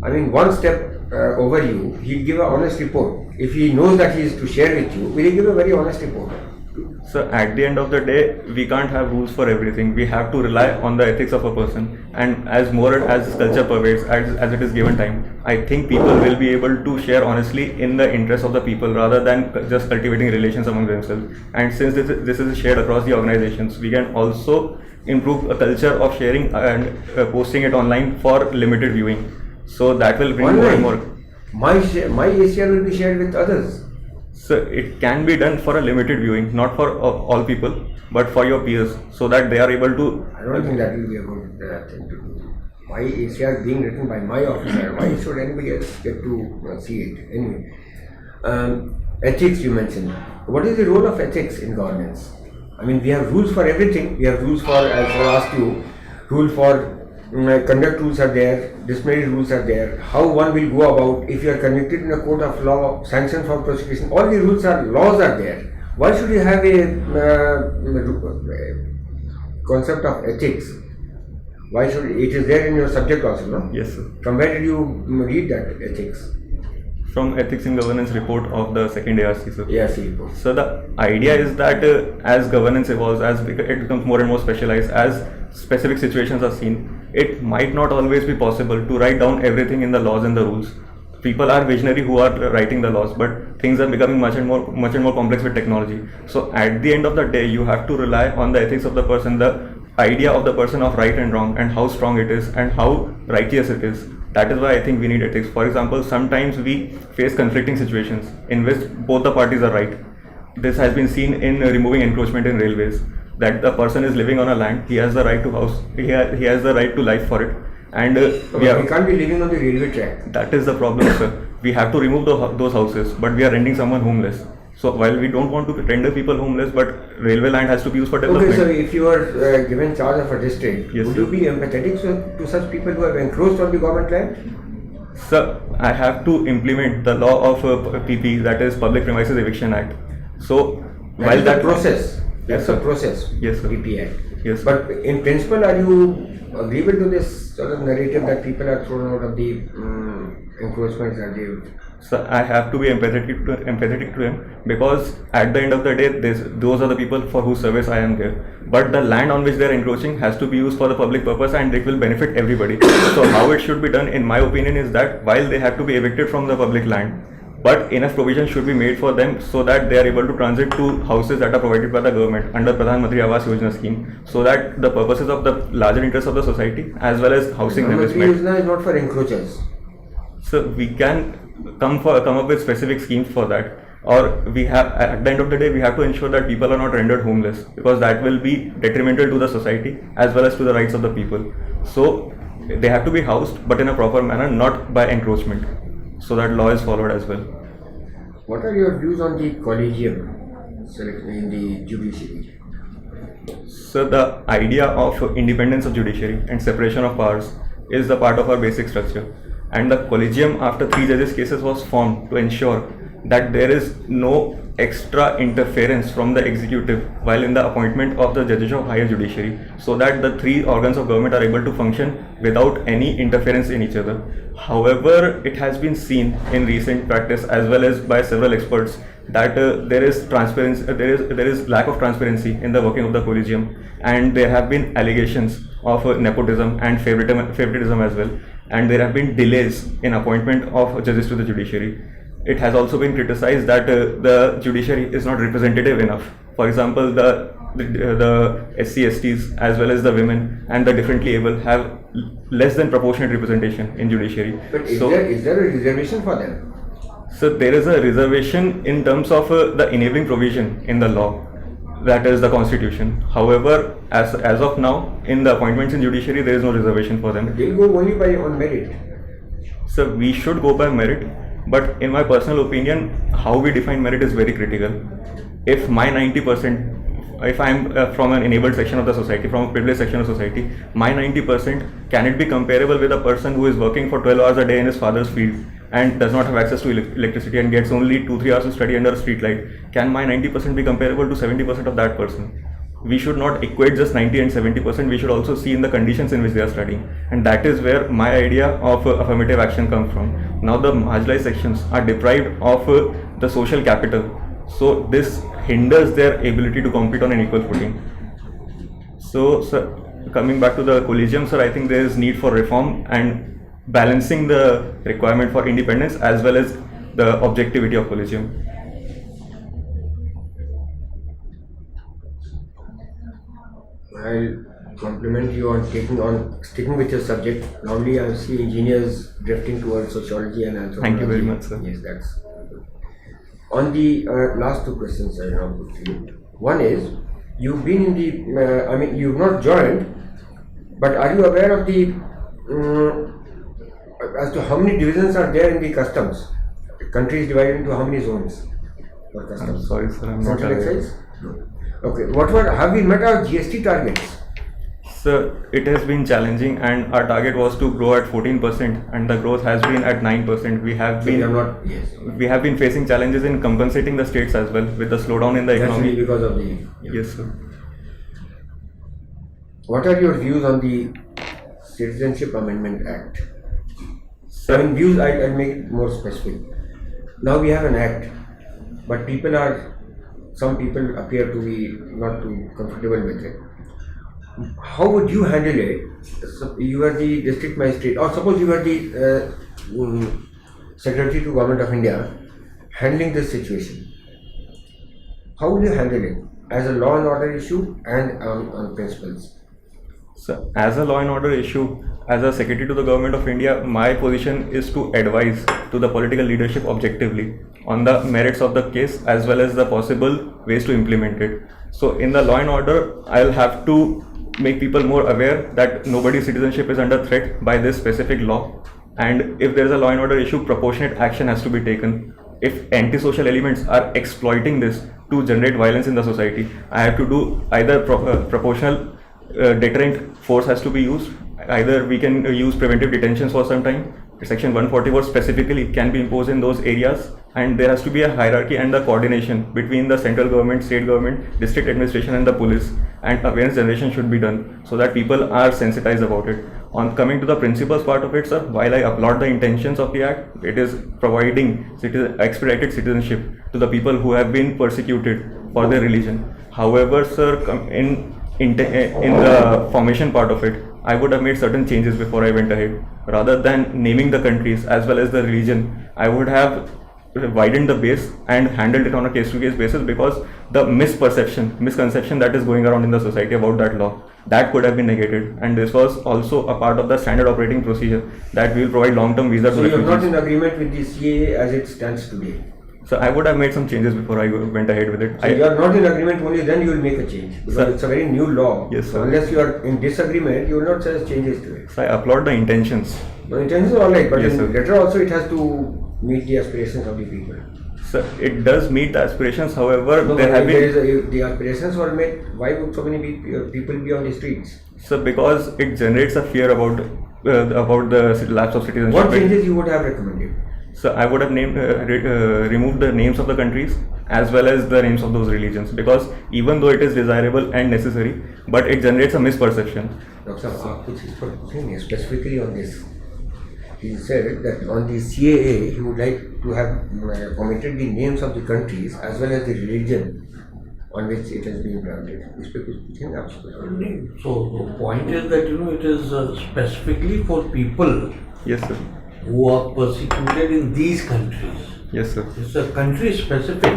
I mean, one step over you, he'll give an honest report. If he knows that he is to share with you, will he give a very honest report? So at the end of the day, we can't have rules for everything. We have to rely on the ethics of a person. And as more as culture pervades, as it is given time, I think people will be able to share honestly in the interest of the people rather than just cultivating relations among themselves. And since this is shared across the organizations, we can also improve a culture of sharing and posting it online for limited viewing. So that will bring more and more. My ACR will be shared with others. So it can be done for a limited viewing, not for all people, but for your peers, so that they are able to. I don't think that will be a good thing to do. My ACR is being written by my officer. Why should anybody else get to see it? Anyway, ethics you mentioned. What is the role of ethics in governance? I mean, we have rules for everything. We have rules for, as I asked you, rule for conduct rules are there, disciplinary rules are there, how one will go about if you are convicted in a court of law, sanction for prosecution, all the laws are there. Why should you have a concept of ethics? Why should it is there in your subject also, no? Yes, sir. From where did you read that ethics? From Ethics in Governance report of the second ARC, sir. ARC report. So the idea is that as governance evolves, as it becomes more and more specialized, as specific situations are seen, it might not always be possible to write down everything in the laws and the rules. People are visionary who are writing the laws, but things are becoming much and more complex with technology. So at the end of the day, you have to rely on the ethics of the person, the idea of the person of right and wrong, and how strong it is and how righteous it is. That is why I think we need ethics. For example, sometimes we face conflicting situations in which both the parties are right. This has been seen in removing encroachment in railways. That the person is living on a land, he has the right to house, he has the right to life for it. And We can't be living on the railway track. that is the problem, sir. We have to remove those houses, but we are rendering someone homeless. So while we don't want to render people homeless, but railway land has to be used for Okay, development. so if you are given charge of a district, Yes, would sir. you be empathetic to such people who have encroached on the government land? Sir, I have to implement the law of PP, that is Public Premises Eviction Act. So That is the process. That's a process. Yes, sir. PP Act. Yes, sir. But in principle, are you agreeable to this sort of narrative that people are thrown out of the encroachments and the So I have to be empathetic to him, because at the end of the day, those are the people for whose service I am there. But the land on which they are encroaching has to be used for the public purpose, and it will benefit everybody. So how it should be done, in my opinion, is that while they have to be evicted from the public land, but enough provision should be made for them so that they are able to transit to houses that are provided by the government under Pradhan Mantri Awas Yojana scheme, so that the purposes of the larger interests of the society as well as housing them is Pradhan Mantri met. Yojana is not for encroachers. So we can come up with specific schemes for that, or we have, at the end of the day, we have to ensure that people are not rendered homeless, because that will be detrimental to the society as well as to the rights of the people. So they have to be housed, but in a proper manner, not by encroachment, so that law is followed as well. What are your views on the collegium in the judiciary? So the idea of independence of judiciary and separation of powers is the part of our basic structure. And the collegium, after 3 judges' cases, was formed to ensure that there is no extra interference from the executive while in the appointment of the judges of higher judiciary, so that the 3 organs of government are able to function without any interference in each other. However, it has been seen in recent practice as well as by several experts that there is transparency, there is lack of transparency in the working of the collegium, and there have been allegations of nepotism and favoritism as well, and there have been delays in appointment of judges to the judiciary. It has also been criticized that the judiciary is not representative enough. For example, the SC, STs as well as the women and the differently able have less than proportionate representation in judiciary. But is there a reservation for them? So there is a reservation in terms of the enabling provision in the law, that is the constitution. However, as of now, in the appointments in judiciary, there is no reservation for them. They'll go only on merit. So we should go by merit, but in my personal opinion, how we define merit is very critical. If my 90%, if I am from an enabled section of the society, from a privileged section of society, my 90%, can it be comparable with a person who is working for 12 hours a day in his father's field and does not have access to electricity and gets only 2-3 hours to study under a street light? Can my 90% be comparable to 70% of that person? We should not equate just 90 and 70%, we should also see in the conditions in which they are studying. And that is where my idea of affirmative action comes from. Now the marginalized sections are deprived of the social capital. So this hinders their ability to compete on an equal footing. So, sir, coming back to the collegium, sir, I think there is need for reform and balancing the requirement for independence as well as the objectivity of collegium. I'll compliment you on sticking with your subject. Normally, I see engineers drifting towards sociology and anthropology. Thank you very much, sir. Yes, that's good. On the last 2 questions I now put to you. One is, you've been in the, you've not joined, but are you aware of the, as to how many divisions are there in the customs? The country is divided into how many zones for customs? I'm sorry, sir, I'm not Central aware. Excise? No. Okay, have we met our GST targets? Sir, it has been challenging, and our target was to grow at 14%, and the growth has been at 9%. We have been facing challenges in compensating the states as well with the slowdown in the That's economy. really because of the. Yes, sir. What are your views on the Citizenship Amendment Act? Sir, Views, I'll make it more specific. Now we have an act, but some people appear to be not too comfortable with it. How would you handle it? So you are the district magistrate, or suppose you are the Secretary to Government of India handling this situation. How will you handle it as a law and order issue and on principles? So, as a law and order issue, as a Secretary to the Government of India, my position is to advise to the political leadership objectively on the merits of the case as well as the possible ways to implement it. So, in the law and order, I'll have to make people more aware that nobody's citizenship is under threat by this specific law, and if there is a law and order issue, proportionate action has to be taken. if antisocial elements are exploiting this to generate violence in the society, I have to do either proportional deterrent force has to be used. Either we can use preventive detentions for some time. Section 144 specifically can be imposed in those areas, and there has to be a hierarchy and the coordination between the central government, state government, district administration and the police, and awareness generation should be done so that people are sensitized about it. On coming to the principles part of it, sir, while I applaud the intentions of the act, it is providing expedited citizenship to the people who have been persecuted for their religion. However, sir, in the formation part of it, I would have made certain changes before I went ahead. Rather than naming the countries as well as the religion, I would have widened the base and handled it on a case-to-case basis, because the misconception that is going around in the society about that law, that could have been negated. And this was also a part of the standard operating procedure that we will provide long-term visa to So you are not refugees. in agreement with the CAA as it stands today? So I would have made some changes before I went ahead with it. So you are not in agreement, only then you will make a change, because Sir. it's a very new law. Yes, So sir. unless you are in disagreement, you will not suggest changes to it. So I applaud the intentions. No, intentions are alright, but Yes, in sir. letter also it has to meet the aspirations of the people. So it does meet the aspirations. However, No, there but have if been if the aspirations were met, why would so many people be on the streets? so because it generates a fear about the lapse of citizenship. What changes you would have recommended? So I would have removed the names of the countries as well as the names of those religions, because even though it is desirable and necessary, but it generates a misperception. Dr. Saab, आप कुछ इस पर पूछेंगे specifically on this? He said that on the CAA he would like to have omitted the names of the countries as well as the religion on which it has been granted. इस पे कुछ पूछेंगे आपसे? So the point is that it is specifically for people Yes, sir. who are persecuted in these countries. Yes, sir. It's a country specific.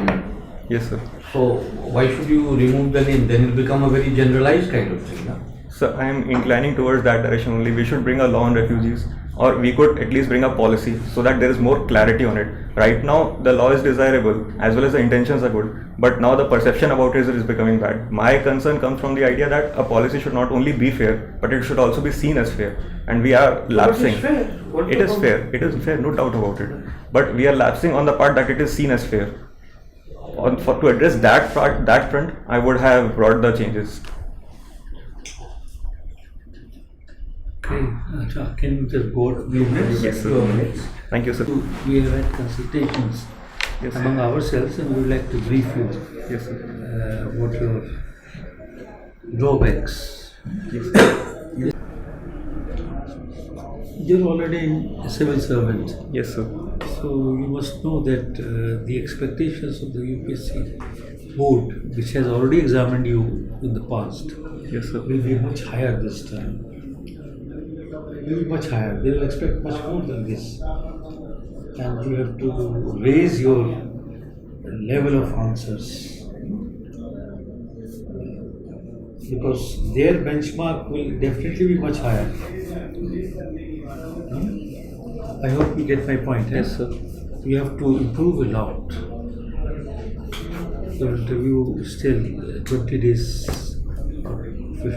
Yes, sir. So why should you remove the name? Then it become a very generalized kind of thing. No? So I am inclining towards that direction only. We should bring a law on refugees, or we could at least bring a policy so that there is more clarity on it. Right now, the law is desirable as well as the intentions are good, but now the perception about it is becoming bad. My concern comes from the idea that a policy should not only be fair, but it should also be seen as fair. And we are lapsing. fair. What It is about- fair. It is fair, no doubt about it. But we are lapsing on the part that it is seen as fair. To address that front, I would have brought the changes. Okay, can you just go a few minutes? Yes, sir. 2 minutes. Thank you, sir. We have had consultations Yes, sir. among ourselves, and we would like to brief you Yes, sir. what your drawbacks. Yes. You're already a civil servant, Yes, sir. so you must know that the expectations of the UPSC board, which has already examined you in the past, Yes, sir. will be much higher this time. Will be much higher. They will expect much more than this, and you have to raise your level of answers, because their benchmark will definitely be much higher. I hope you get my point. Yes, sir. You have to improve a lot. Your interview is still 20 days,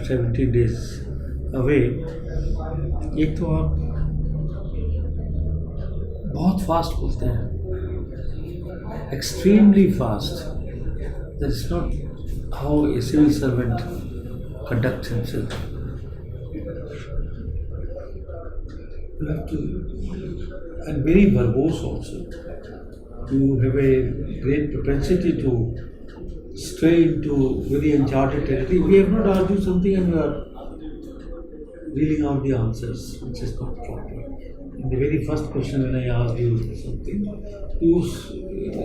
17 days away. एक तो आप बहुत fast बोलते हैं, extremely fast. That is not how a civil servant conducts himself. You have to, and very verbose also. You have a great propensity to stray into very uncharted territory. We have not argued something and we are reeling out the answers, which is not proper. In the very first question when I asked you something, you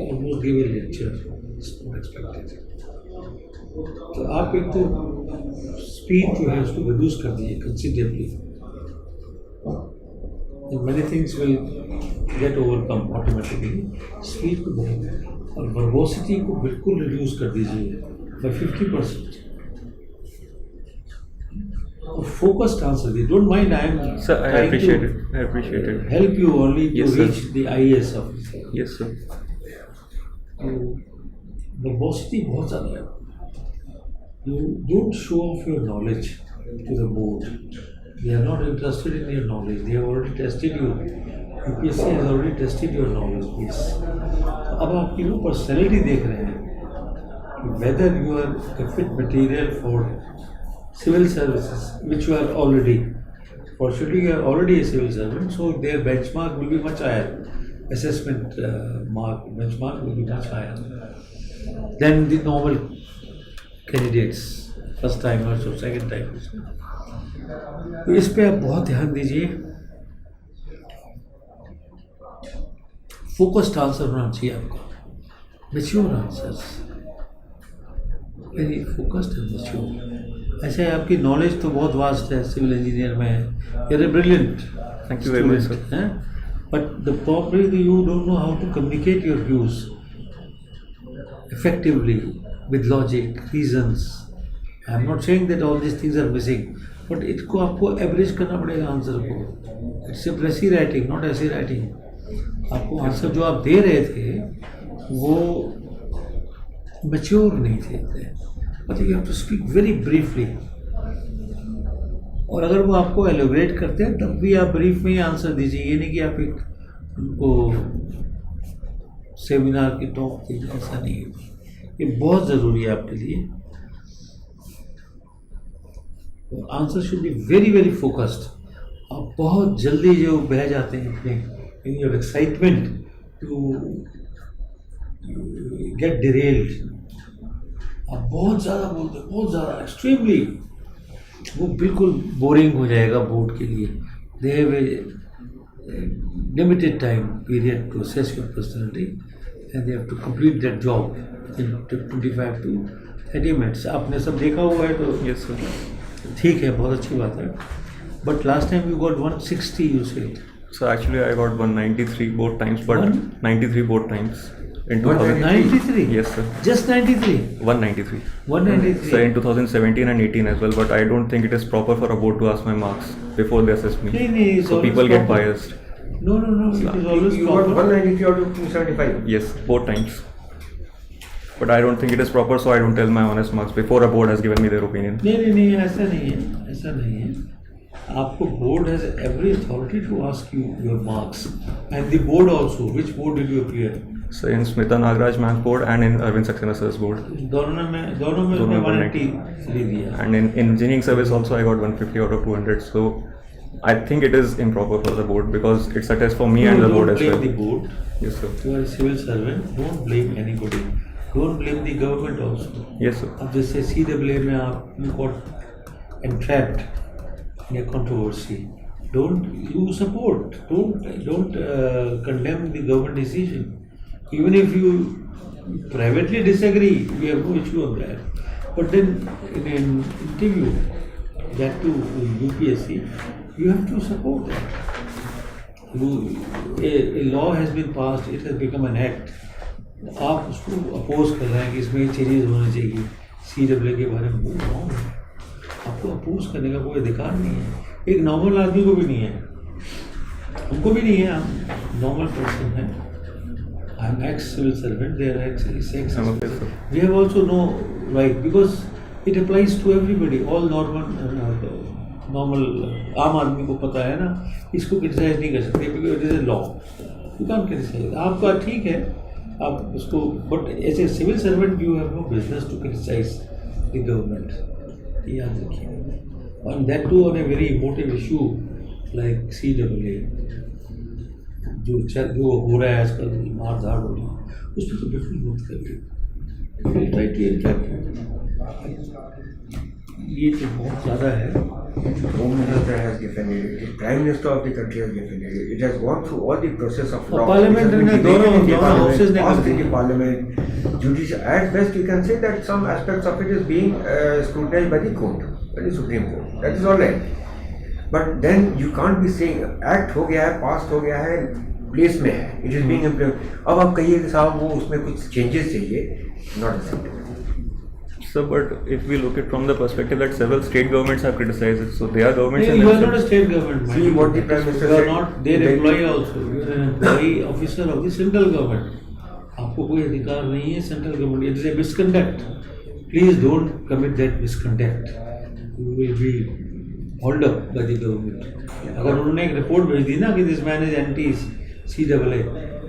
almost gave a lecture. It's not expected. तो आप एक तो speed जो है उसको reduce कर दीजिए considerably. And many things will get overcome automatically. Speed को बढ़ाइए और वर्बोसिटी को बिल्कुल रिड्यूस कर दीजिए by 50%. Focused answer. They don't mind. I am Sir, I trying appreciate to it. I appreciate it. help you only to Yes, sir. reach the IAS officer. Yes, sir. Verbosity बहुत ज़्यादा है. You don't show off your knowledge to the board. They are not interested in your knowledge. They have already tested you. UPSC has already tested your knowledge base. अब आपकी वो personality देख रहे हैं कि whether you are a fit material for civil services which you are already. Fortunately, you are already a civil servant, so their benchmark will be much higher. Assessment mark benchmark will be much higher than the normal candidates, first timers or second timers. तो इस पे आप बहुत ध्यान दीजिए. Focused answer होना चाहिए आपका, mature answers, very focused and mature. ऐसे आपकी नॉलेज तो बहुत वास्ट है, सिविल इंजीनियर में है, you are a brilliant. Thank you very much, sir. But the problem is you don't know how to communicate your views effectively with logic, reasons. I am not saying that all these things are missing, but इसको आपको average करना पड़ेगा answer को. It's a precis writing, not essay writing. आपको answer जो आप दे रहे थे वो मैच्योर नहीं थे, but you have to speak very briefly. और अगर वो आपको एलोबरेट करते हैं तब भी आप ब्रीफ में ही आंसर दीजिए. ये नहीं कि आप एक उनको सेमिनार की टॉक दीजिए, ऐसा नहीं है. ये बहुत ज़रूरी है आपके लिए. Answer should be very very focused. आप बहुत जल्दी जो बह जाते हैं अपने in your excitement to get derailed. आप बहुत ज़्यादा बोलते हैं, बहुत ज़्यादा, एक्सट्रीमली. वो बिल्कुल बोरिंग हो जाएगा बोर्ड के लिए. They have a limited time period to assess your personality and they have to complete that job in 25 to 30 minutes. आपने सब देखा हुआ है तो Yes, sir. ठीक है, बहुत अच्छी बात है. But last time you got 160 you said. So actually, I got 193 both times, but One? 93 both times in 193? 93? Yes, sir. Just 93? 193. 193? So in 2017 and 18 as well, but I don't think it is proper for a board to ask my marks before they assess me. नहीं, it's So always people get proper. biased. No, it is always You got proper. 193 out of 275. Yes, both times. But I don't think it is proper, so I don't tell my honest marks before a board has given me their opinion. नहीं, ऐसा नहीं है, ऐसा नहीं है. आपको board has every authority to ask you your marks and the board also. Which board did you appear? So in Smita Nagaraj Math Board and in Arvind Saxena Sir's board. दोनों में दोनों उसने में 180 दिया. And in engineering service also I got 150 out of 200. So I think it is improper for the board because it's a test for me and the board Don't as blame well. the board. Yes, sir. You are a civil servant. Don't blame anybody. Don't blame the government also. Yes, sir. अब जैसे CAA में आप got entrapped in a controversy. Don't you support? Don't condemn the government decision. Even if you privately disagree, we have no issue on that. But then in an interview, that to UPSC, you have to support that. A law has been passed, it has become an act. आप उसको oppose कर रहे हैं कि इसमें changes होने चाहिए. CAA के बारे में बोल रहा हूँ. आपको अपोज करने का कोई अधिकार नहीं है. एक नॉर्मल आदमी को भी नहीं है, हमको भी नहीं है. हम नॉर्मल पर्सन हैं. I am ex-civil servant, they are ex. I'm okay, sir. We have also no right because it applies to everybody. All normal आम आदमी को पता है ना, इसको क्रिटिसाइज नहीं कर सकते because it is a law. You can't criticize. आपका ठीक है, आप उसको, but as a civil servant you have no business to criticize the government. ये याद रखिए. And that too on a very emotive issue like CAA. जो हो रहा है आजकल, मार धाड़ हो रही है, उस पर तो बिल्कुल मत करिए. ये तो बहुत ज़्यादा है. Home Minister has defended it. The Prime Minister of the country has defended it. It has gone through all the process of law. Parliament It has been ने debated in the दोनों houses ने Parliament, passed कर in the दिया. Parliament. Judicial, at best you can say that some aspects of it is being scrutinized by the court, by the Supreme Court. That is all right. But then you can't be saying act हो गया है, passed हो गया है, place में है, it is being implemented. अब आप कहिए कि साहब वो उसमें कुछ changes चाहिए, not acceptable. So, but if we look at from the perspective that several state governments have criticized it, so they are governments. You are not a state government. See what the Prime Minister You are said. not their employee also. You are an employee officer of the central government. आपको कोई अधिकार नहीं है central government. It is a misconduct. Please don't commit that misconduct. You will be hauled up by the government. अगर उन्होंने एक report भेज दी ना कि this man is anti CAA,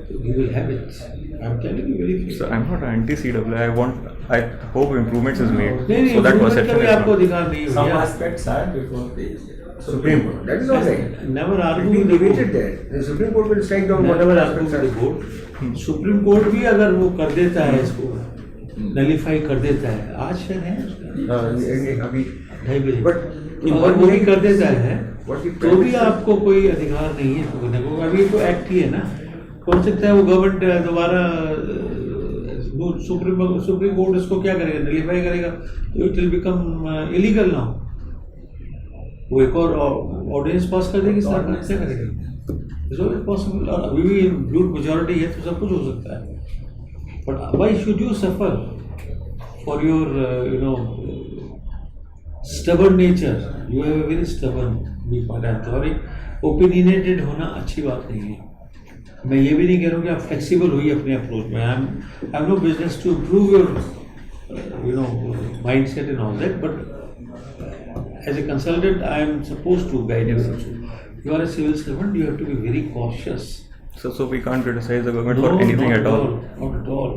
so you will have it. I'm telling you very clearly. So I'm not anti-CWI. I hope improvements is made. नहीं So that improvement का perception भी is आपको not. अधिकार नहीं Some है. aspects are before the Supreme Court. That is all right. Never It argue will with be the debated court. there. The Supreme Court will strike down Never whatever argue aspects with the are. court. Supreme court भी अगर वो कर देता है इसको nullify कर देता है, आज शायद है उसका अभी 2:30 बजे, But अगर वो भी कर देता है what the तो भी Prime Minister- आपको कोई अधिकार नहीं है इसको करने को. अभी तो एक्ट ही है ना, हो सकता है वो गवर्नमेंट दोबारा सुप्रीम कोर्ट इसको क्या करेगा, नलीफाई करेगा, तो it will become illegal now. वो एक और ऑर्डिनेंस पास कर देगी सरकार, क्या करेगा? It's always possible. और अभी भी ब्लूट मेजॉरिटी है तो सब कुछ हो सकता है. But why should you suffer for your stubborn nature? You have a very stubborn viewpoint. और एक opinionated होना अच्छी बात नहीं है. मैं ये भी नहीं कह रहा हूँ कि आप फ्लेक्सिबल होइए अपने अप्रोच में. I have no business to improve your mindset and all that, but as a consultant I am supposed to guide you also. You are a civil servant, you have to be very cautious. So we can't criticize the government for anything at all. Not at all.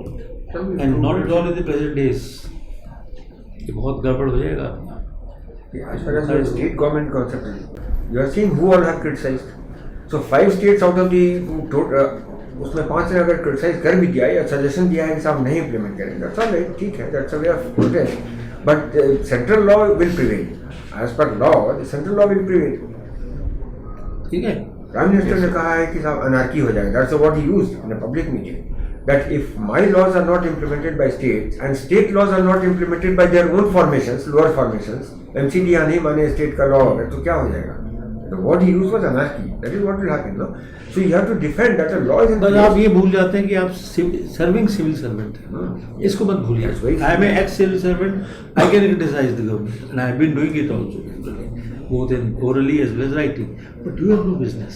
And not at all in the present days. ये बहुत गड़बड़ हो जाएगा. As far as the state government concept is, you are seeing who all have criticized. So 5 states out of the उसमें 5 ने अगर criticize कर भी दिया या suggestion दिया है कि साहब नहीं implement करेंगे, that's all right, ठीक है, that's a way of protest. But central law will prevail. As per law, the central law will prevail. ठीक है. Prime Minister ने कहा है कि साहब anarchy हो जाएगा. That's what he used in a public meeting. That if my laws are not implemented by states and state laws are not implemented by their own formations, lower formations, MCD या नहीं माने state का law होगा तो क्या हो जाएगा? So what he used was anarchy. That is what will happen, no? So you have to defend that the law is in बस place. आप ये भूल जाते हैं कि आप सर्विंग सिविल सर्वेंट हैं. इसको मत That's very भूलिए. I am ex civil servant. I can criticise the government and I have been doing it also, both in orally as well as writing. But you have no business.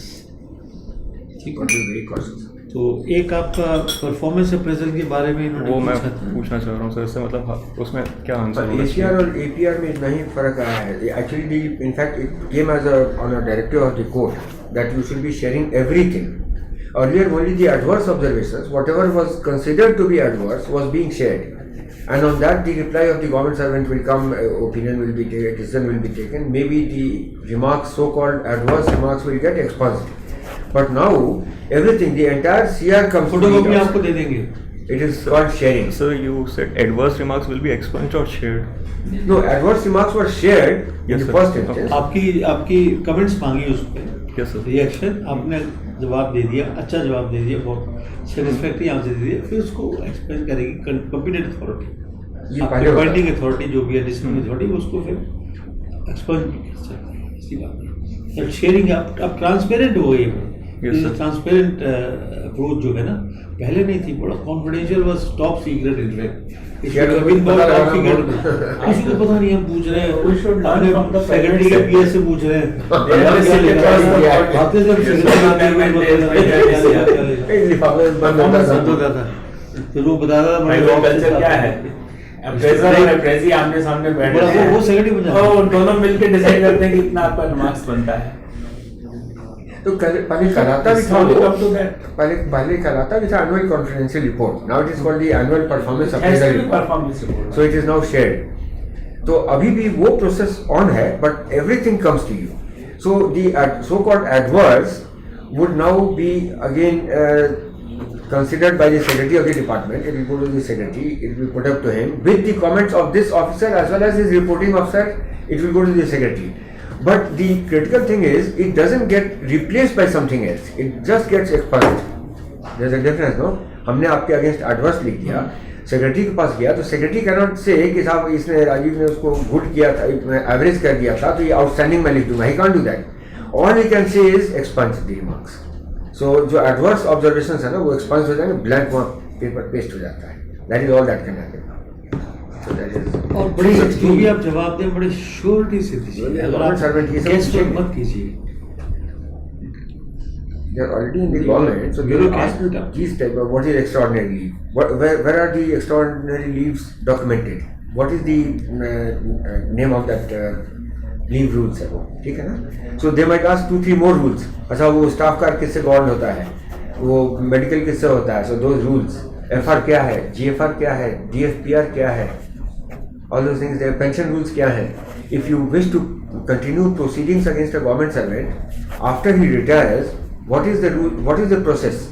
ठीक Got to है. be very cautious. तो एक आपका performance appraisal के बारे में इन्होंने वो मैं पूछा था. पूछना चाह रहा हूँ सर, इससे मतलब उसमें क्या आंसर पर होगा? ACR और APR में इतना ही फर्क आया है. Actually, in fact, it came as on a directive of the court that you should be sharing everything. Earlier, only the adverse observations, whatever was considered to be adverse, was being shared. And on that, the reply of the government servant will come, opinion will be taken, decision will be taken. Maybe the remarks, so-called adverse remarks, will get expunged. But now, everything, the entire CR comes to photocopy the आपको दे देंगे. It is called sharing. So you said adverse remarks will be expunged or shared? No, adverse remarks were shared in Yes, the sir. first instance. आपकी comments मांगी उस पर. Yes, sir. Reaction आपने जवाब दे दिया, अच्छा जवाब दे दिया, बहुत सेटिस्फैक्ट्री आंसर दे दिया. फिर उसको एक्सप्लेन करेगी कॉम्पिटेंट अथॉरिटी, ये पहले होता अपॉइंटिंग अथॉरिटी जो भी है, डिसीजन अथॉरिटी, उसको फिर एक्सप्लेन कर सकते हैं. ऐसी बात है. जब शेयरिंग आप ट्रांसपेरेंट हो गई. Yes, sir. ट्रांसपेरेंट अप्रोच जो है ना, पहले नहीं थी. बड़ा confidential was top secret in fact. Yeah, पता लगा किसी को पता नहीं. हम पूछ रहे हैं, We should learn from the secretary के private पीएस से पूछ रहे हैं. They have a secret trust. आते जब सेक्रेटरी आते हैं, मैं बंद होता था. फिर वो बता रहा था प्राइवेट कल्चर क्या है? अप्रेजर और अप्रेजी आमने सामने बैठ बड़ा रहे वो सेक्रेटरी बन जाता है. और दोनों मिलकर डिसाइड करते हैं कितना आपका मार्क्स बनता है. तो पहले कहलाता भी था Slowly वो, come to that. पहले कहलाता भी था annual confidential report. Now it is called the annual performance Has appraisal to be report. performance report. So it is now shared. तो अभी भी वो प्रोसेस ऑन है, but everything comes to you. So the so called adverse would now be again considered by the secretary of the department. It will go to the secretary, it will be put up to him with the comments of this officer as well as his reporting officer. It will go to the secretary. But the critical thing is, it doesn't get replaced by something else. It just gets expunged. There's a difference, no? हमने आपके against adverse लिख दिया, secretary के पास गया, तो secretary can not से कि साहब इसने राजीव ने उसको गुड किया था, एवरेज कर दिया था, तो ये आउटस्टैंडिंग में लिख दूंगा. He can't do that. All he can say is expunge the remarks. So जो एडवर्स ऑब्जर्वेशंस है ना, वो एक्सपंज हो जाएंगे, ब्लैंक वहाँ पेपर पेस्ट हो जाता है. That is all that can happen. So that is और बड़ी जो भी आप जवाब दें बड़े श्योरिटी से दीजिए. अगर गवर्नमेंट सर्वेंट ये आप सब गेस्ट पूछेंगे. मत कीजिए. They are already in the government, so they will ask you these type of what is extraordinary leave, where are the extraordinary leaves documented, what is the name of that leave rules है वो, ठीक है ना. So they might ask 2-3 more rules. अच्छा वो staff card किससे govern होता है, वो मेडिकल किससे होता है, so those rules. FR क्या है, GFR क्या है, DFPR क्या है, all those things, their pension rules क्या है. If you wish to continue proceedings against a government servant after he retires, what is the rule, what is the process?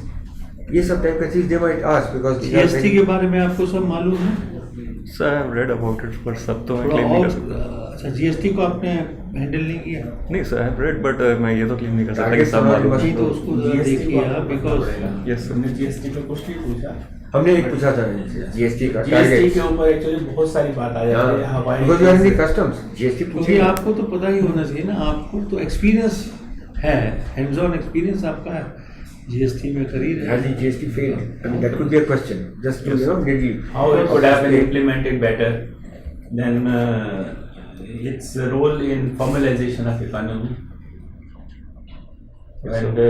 ये सब टाइप का चीज they might ask because these are GST very- के बारे में आपको सब मालूम है? Sir I have read about it, पर सब तो मैं थोड़ा क्लेम नहीं कर और सकता. अच्छा, GST को आपने हैंडल नहीं किया? नहीं sir, I have read, but मैं ये तो क्लेम नहीं कर सकता कि Targets सब are not मालूम must है. नहीं तो उसको जरा देखिए आप, बिकॉज Yes, sir. हमने जीएसटी पे कुछ नहीं पूछा. हमने एक पूछा था GST का जीएसटी target. के ऊपर एक्चुअली बहुत सारी बात आ जाती है. हवाई Because you are in the customs, GST क्योंकि पूछेगा. आपको तो पता ही होना चाहिए ना, आपको तो एक्सपीरियंस है, हैंड्स ऑन एक्सपीरियंस आपका है, GST में कर ही रहे Has the हैं. GST failed? I mean, that could be a question. Just to, neatly. how it could have been implemented better than its role in formalization of economy. And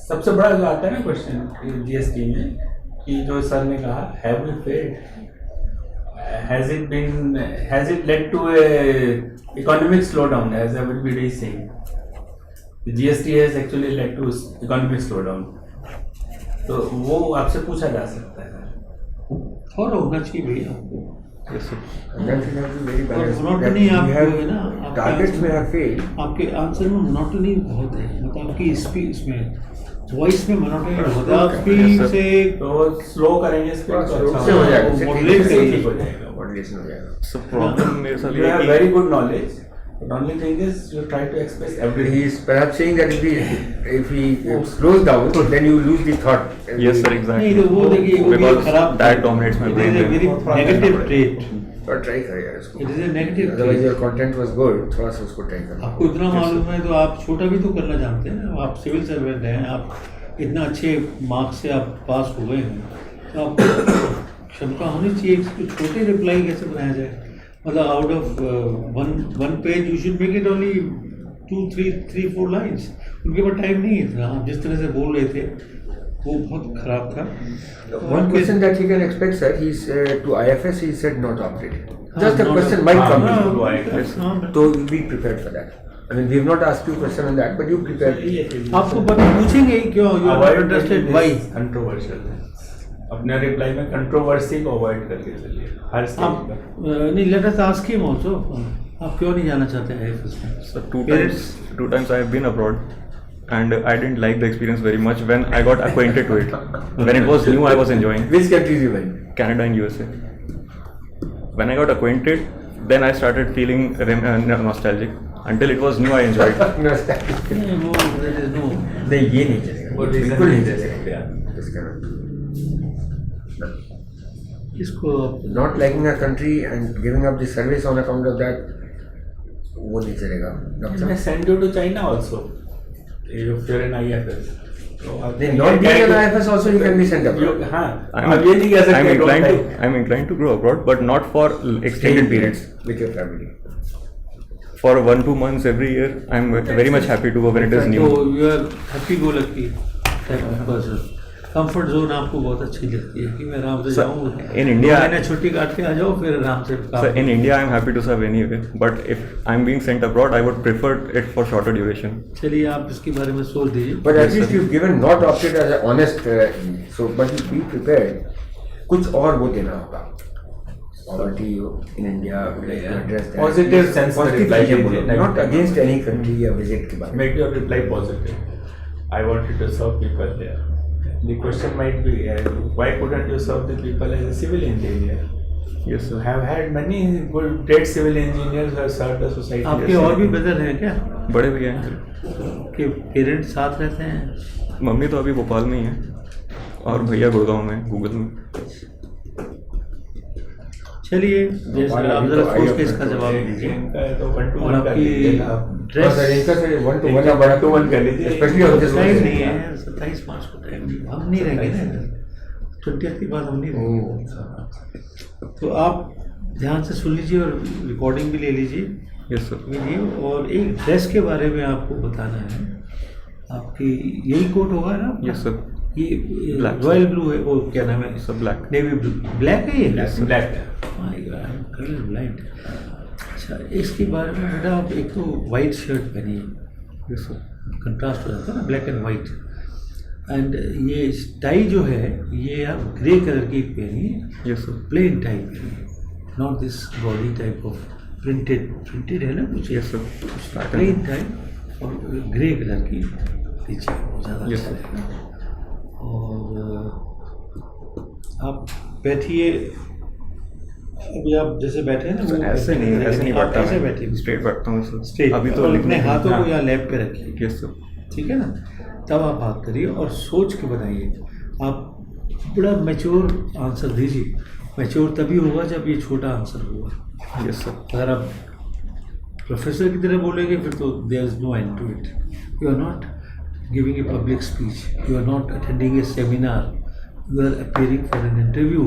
सबसे बड़ा जो आता है ना क्वेश्चन जीएसटी में कि जो सर ने कहा have we failed, has it led to a economic slowdown as everybody is saying. The GST has actually led to economic slowdown. तो वो आपसे पूछा जा सकता है. और होना चाहिए भैया आपको. Yes, sir. And that will have to be very और balanced. monotony That आप we जो have है ना, आपके targets answer may have failed. आपके आंसर में मोनोटनी बहुत है, मतलब आपकी स्पीच में, वॉइस में मोनोटनी बहुत है. आप Yes, स्पीच sir. से तो स्लो करेंगे स्पीड तो Slow अच्छा से हो जाएगा. वो ठीक moderate से करिए. ठीक हो जाएगा. Modulation हो जाएगा. So problem मेरे साथ You ये have है very good knowledge. The only thing is you try to express He everything. is perhaps saying that if he slows down, then you lose the thought. कि yes sir, नहीं exactly. तो वो देखिए वो भी Because खराब that dominates my It brain is a then. very negative trait. थोड़ा try करेगा इसको. It is a negative Otherwise trait. your content was good. थोड़ा सा उसको ट्राई करना. आपको इतना मालूम है तो आप छोटा भी तो करना जानते हैं ना. आप सिविल सर्वेंट हैं, आप इतना अच्छे मार्क्स से आप पास हो गए हैं, तो आपको क्षमता होनी चाहिए कि छोटे रिप्लाई कैसे बनाया जाए. मतलब out of one page you should make it only 2-3-4 lines. उनके पास टाइम नहीं था. आप जिस तरह से बोल रहे थे वो बहुत खराब था. One question that he can expect, sir, he's to IFS he said not opted. Just a not question a- might come. हाँ, to you. IFS. So be prepared for that. I mean, we have not asked you question on that, but you prepare. आपको पता पूछेंगे ही क्यों you are not interested why. Controversial है. अपने reply में controversy को अवॉइड करके चलिए हर आप स्टेज पर. नहीं, let us ask him also. आप क्यों नहीं जाना चाहते हैं IFS में? So two times I have been abroad, and I didn't like the experience very much when I got acquainted to it. When it was new, I was enjoying. Which countries you went? Canada and USA. When I got acquainted, then I started feeling nostalgic. Until it was new, I enjoyed. No, static. No, there is no. नहीं ये नहीं चलेगा. वो reason बिल्कुल नहीं नहीं दे चलेगा. सकते. This cannot. इसको Not liking a country and giving up the service on account of that, वो नहीं चलेगा. May send you to China also if you're in IFS. तो आप Then not being an IFS also you can be sent abroad. You- हाँ, आप ये नहीं कह सकते I'm inclined to grow abroad, but not for extended periods. With your family. For 1-2 months every year, I'm very much happy to go when it is तो new. You are happy go lucky type of person. Comfort zone आपको बहुत अच्छी लगती है कि मैं आराम से Sir, जाऊँ, in India- मैंने छुट्टी काट के आ जाओ, फिर आराम से काम. So in India, I'm happy to serve anyway, but if I'm being sent abroad, I would prefer it for shorter duration. चलिए आप इसके बारे में सोच दीजिए. But at Yes, least sir. you've given not opted as an honest. So, but you be prepared. कुछ और वो देना होगा. Poverty in India, like to address that. Positive sense में Positive reply चीजें कीजिए, बोलो. Not negative against any country या visit के बारे में. Make your reply positive. I wanted to serve people there. The question might be, why couldn't you serve the people as a civil engineer? Yes, You sir. have had many good, great civil engineers who have served the society. आपके और भी brother हैं क्या? बड़े भैया हैं. आपके parents साथ रहते हैं? मम्मी तो अभी भोपाल में ही है, और भैया गुड़गांव में, गूगल में. चलिए जैसे आप जरा सोच के इसका जवाब दीजिए. इनका तो 1-to-1 और कर आपकी लीजिए आप. हाँ ड्रेस सर, इनका से 1-to-1 इनका बड़ा 1-to-1 कर लीजिए. Especially on this time one. नहीं है, 27 मार्च को टाइम नहीं, हम नहीं रहेंगे ना. 20th के बाद हम नहीं रहेंगे. तो आप ध्यान से सुन लीजिए और रिकॉर्डिंग भी ले लीजिए. Yes, sir. लीजिए और एक ड्रेस के बारे में आपको बताना है. आपकी यही कोट होगा ना आपका? Yes, sir. ये Black, रॉयल ब्लू है, वो क्या नाम है? Sir, black. Navy blue. Black है ये? Black है. My God, I am colour blind. अच्छा, इसके बारे में बेटा आप एक तो वाइट शर्ट पहनिए, Yes, sir. कंट्रास्ट हो जाता है ना ब्लैक एंड वाइट. एंड ये टाई जो है ये आप ग्रे कलर की पहनिए, यस सर, प्लेन टाई पहनिए, not this body type of printed है ना कुछ, यस सर, प्लेन टाई और ग्रे कलर की पीछे बहुत ज़्यादा Yes, अच्छा sir. रहेगा। और आप बैठिए, अभी आप जैसे बैठे हैं ना वो ऐसे नहीं आप बैठता ऐसे मैं, बैठिए स्ट्रेट बैठता हूँ सर। स्ट्रेट, अभी तो और लिखने अपने हाथों हाँ, को यहाँ लैप पे रखिए, यस सर, ठीक है ना, तब आप बात करिए और सोच के बताइए। आप बड़ा मैच्योर आंसर दीजिए, मैच्योर तभी होगा जब ये छोटा आंसर होगा। यस सर, अगर आप प्रोफेसर की तरह बोलेंगे फिर तो there is no end to it. You are not giving a public speech, you are not attending a seminar, you are appearing for an interview,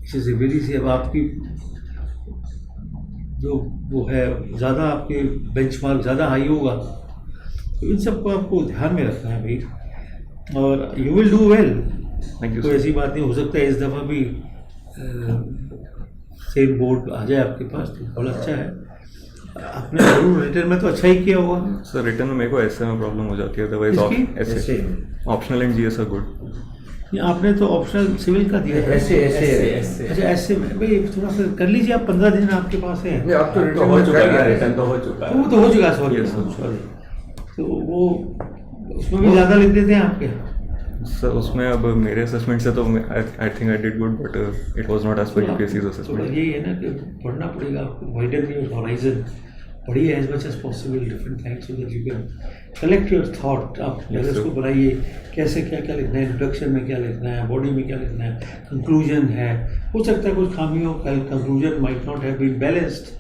it is a very see. अब आपकी जो वो है ज़्यादा, आपके बेंचमार्क ज़्यादा high होगा, तो इन सबको आपको ध्यान में रखना है भाई, और you will do well. Thank you कोई सर। ऐसी बात नहीं, हो सकता है इस दफ़ा भी सेम बोर्ड आ जाए आपके पास, तो बहुत अच्छा है। आपने जरूर रिटर्न में तो अच्छा ही किया होगा। सर रिटर्न में मेरे को ऐसे में प्रॉब्लम हो जाती है, अदरवाइज किसकी? ऐसे optional and GS are good. ये आपने तो ऑप्शनल सिविल का दिया था। ऐसे अच्छा ऐसे में भाई थोड़ा सा कर लीजिए आप, 15 दिन आपके पास है। नहीं, अब तो तो रिटर्न हो में चुका कर है, लिया रिटर्न तो हो चुका तो है। वो तो हो चुका, सॉरी Yes, sir. सॉरी। तो वो उसमें भी ज़्यादा लिख देते हैं आपके। सर उसमें अब मेरे असेसमेंट से तो I think I did good, but it was not as per UPSC's थोड़ा असेसमेंट। यही है ना कि पढ़ना पड़ेगा आपको, वाइडन योर हॉराइजन, पढ़िए as much as possible different things so that you can collect your thought. आप पहले sir. उसको बनाइए, कैसे क्या क्या लिखना है, इंट्रोडक्शन में क्या लिखना है, बॉडी में क्या लिखना है, कंक्लूजन है। हो सकता है कुछ खामी हो, conclusion might not have been balanced,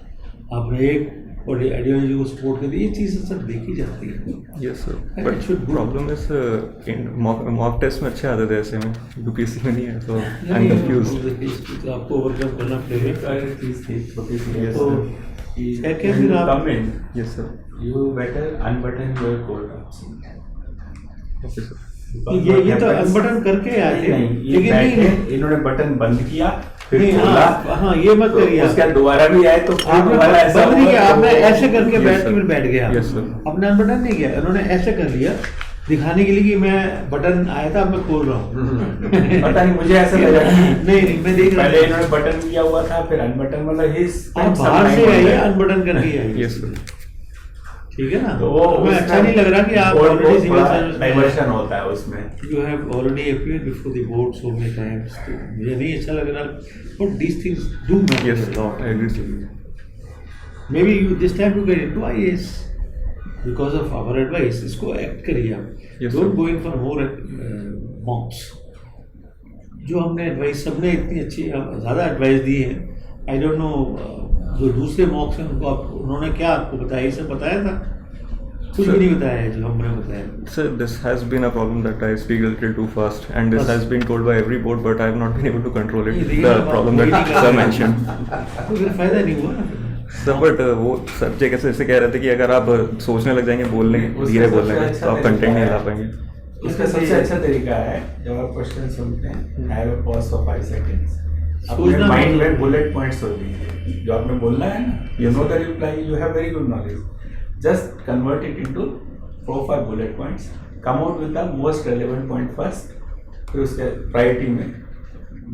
आपने एक और आइडियोलॉजी को सपोर्ट कर दी, ये चीज़ें सब देखी जाती है। Yes sir, And but it should go. Problem is mock test में अच्छे आते थे ऐसे में, यूपीएससी में नहीं है, तो आई एम नहीं, कंफ्यूज्ड। तो आपको ओवरकम करना एक पड़ेगा। और चीज थी छोटी सी, Yes, तो sir. क्या क्या फिर आप come in, yes sir, you better unbutton your coat option. Okay sir, Because ये what तो happens- अनबटन करके आए थे, नहीं, ये लेकिन नहीं बैठे, इन्होंने बटन बंद किया, फिर नहीं, खोला, हाँ ये मत तो करिए उसके आप। बाद दोबारा भी आए तो फिर आपने दोबारा ऐसा बंद नहीं हुआ किया, तो आपने वो- ऐसे करके Yes, बैठ sir. के फिर बैठ गया। Yes, sir. आपने अनबटन नहीं किया, उन्होंने ऐसे कर लिया दिखाने के लिए कि मैं बटन आया था, अब मैं खोल रहा हूँ। पता नहीं, मुझे ऐसा लगा कि नहीं मैं देख रहा पहले था। इन्होंने बटन किया हुआ था, फिर अनबटन मतलब आप बाहर से आइए, अनबटन करके आइए। यस सर, ठीक है ना, तो वो हमें अच्छा नहीं लग रहा कि आप ऑलरेडी सिविल सर्विस में डाइवर्शन होता है उसमें। you have already appeared before the board so many times, तो मुझे नहीं अच्छा लग रहा, but these things do matter yes a lot. I agree sir. Maybe you this time you get into IAS because of our advice. इसको act करिए आप, Yes, don't sir. go in for more mocks. जो हमने advice, सबने इतनी अच्छी ज़्यादा advice दी है, I don't know जो दूसरे मॉक्स हैं उनको उन्होंने क्या आपको बताया, ये सब बताया था? कुछ भी Sir. नहीं बताया है जो हमने बताया। Sir, this has been a problem that I speak a little too fast, and this Yes. has been told by every board, but I have not been able to control it. ये The बात problem वही that नहीं कर sir रहे। mentioned. तो फिर फायदा नहीं हुआ ना फिर। सर बट वो सर जी कैसे ऐसे कह रहे थे कि अगर आप सोचने लग जाएंगे बोलने उसका धीरे सबसे बोलने में, अच्छा तो आप तरीका कंटेंट नहीं है। ला पाएंगे। इसका सबसे अच्छा तरीका है, जब आप क्वेश्चन सुनते हैं, have a pause for 5 seconds, अपने सोचना माइंड बहुत में बुलेट पॉइंट्स होते हैं जो आपने बोलना है ना, you know the reply, you have very good knowledge, just convert it into 4-5 bullet points, come out with the most relevant point first, फिर उसके प्रायोरिटी में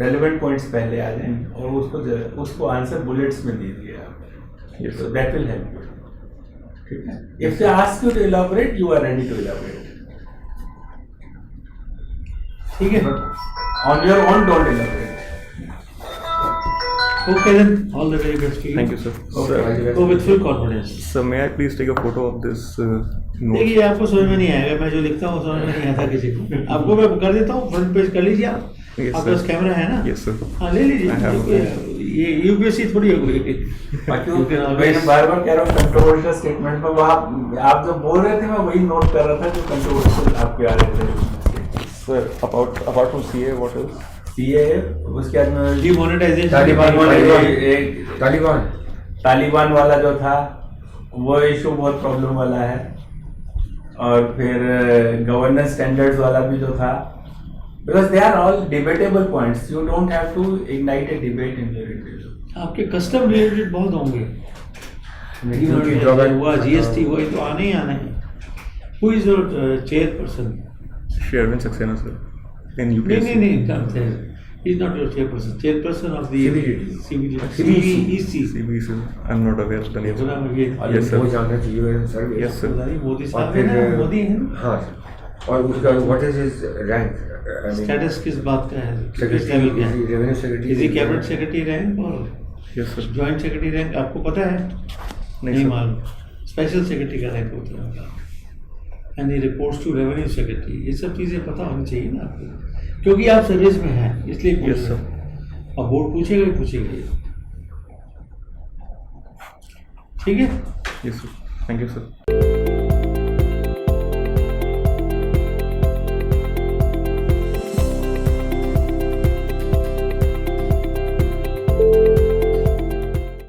रेलेवेंट पॉइंट्स पहले आ जाएं और उसको आंसर बुलेट्स में दे दिए आप, Yes, so sir. that will help you. ठीक है, if they ask you to elaborate, you are ready to elaborate. ठीक है, On your own, don't elaborate. okay then, all the very best to you. Thank you, sir. Okay, Sir, all the best. Go with full confidence. sir, may I please take a photo of this note? देखिए आपको समझ में नहीं आएगा, मैं जो लिखता हूँ समझ में नहीं आता किसी को। आपको मैं कर देता हूँ, फ्रंट पेज कर लीजिए आप। Yes, आपके पास sir. कैमरा है ना? Yes, sir. हाँ ले लीजिए। I have देखिए, ये यूपीएससी थोड़ी है कोई। बाकी You can always- मैं बार बार कह रहा हूँ कंट्रोवर्शियल स्टेटमेंट पर, वो आप जो बोल रहे थे मैं वही नोट कर रहा था जो कंट्रोवर्शियल आपके आ रहे थे। Sir, apart from CA, what else? CA, उसके बाद में Demonetization। तालिबान तालिबान वाला जो था वो इशू बहुत प्रॉब्लम वाला है, और फिर गवर्नेंस स्टैंडर्ड्स वाला भी जो था, because they are all debatable points, you don't have to ignite a debate in your interview. आपके कस्टम रिलेटेड बहुत होंगे। ड्यूटी ड्रॉबैक हुआ, जीएसटी हुआ, ये तो आने ही आने हैं। Who is your chairperson? Shri Arvind Saxena, sir, in नहीं UPSC. नहीं नहीं come there. He's not your chairperson. Chairperson of the CBDC. CBC. I'm not aware of the name. सुना मैं ये Yes, sir. वो जानना चाहिए सर। Yes, sir. पता नहीं मोदी और साहब है फिर ना, मोदी है ना। हाँ, और उसका what is his rank? Status किस बात का है, किस सेक्रेटरी, लेवल का है? Revenue secretary, is cabinet secretary rank और Yes, sir. Joint secretary rank आपको पता है? नहीं sir. मालूम। स्पेशल सेक्रेटरी का रैंक होता है and he reports to revenue secretary. ये सब चीज़ें पता होनी चाहिए ना आपको, क्योंकि आप सर्विस में हैं इसलिए पूछ Yes, रहे sir. हैं। और बोर्ड पूछेगा ही पूछेगा। ठीक है। Yes, sir. Thank you, sir.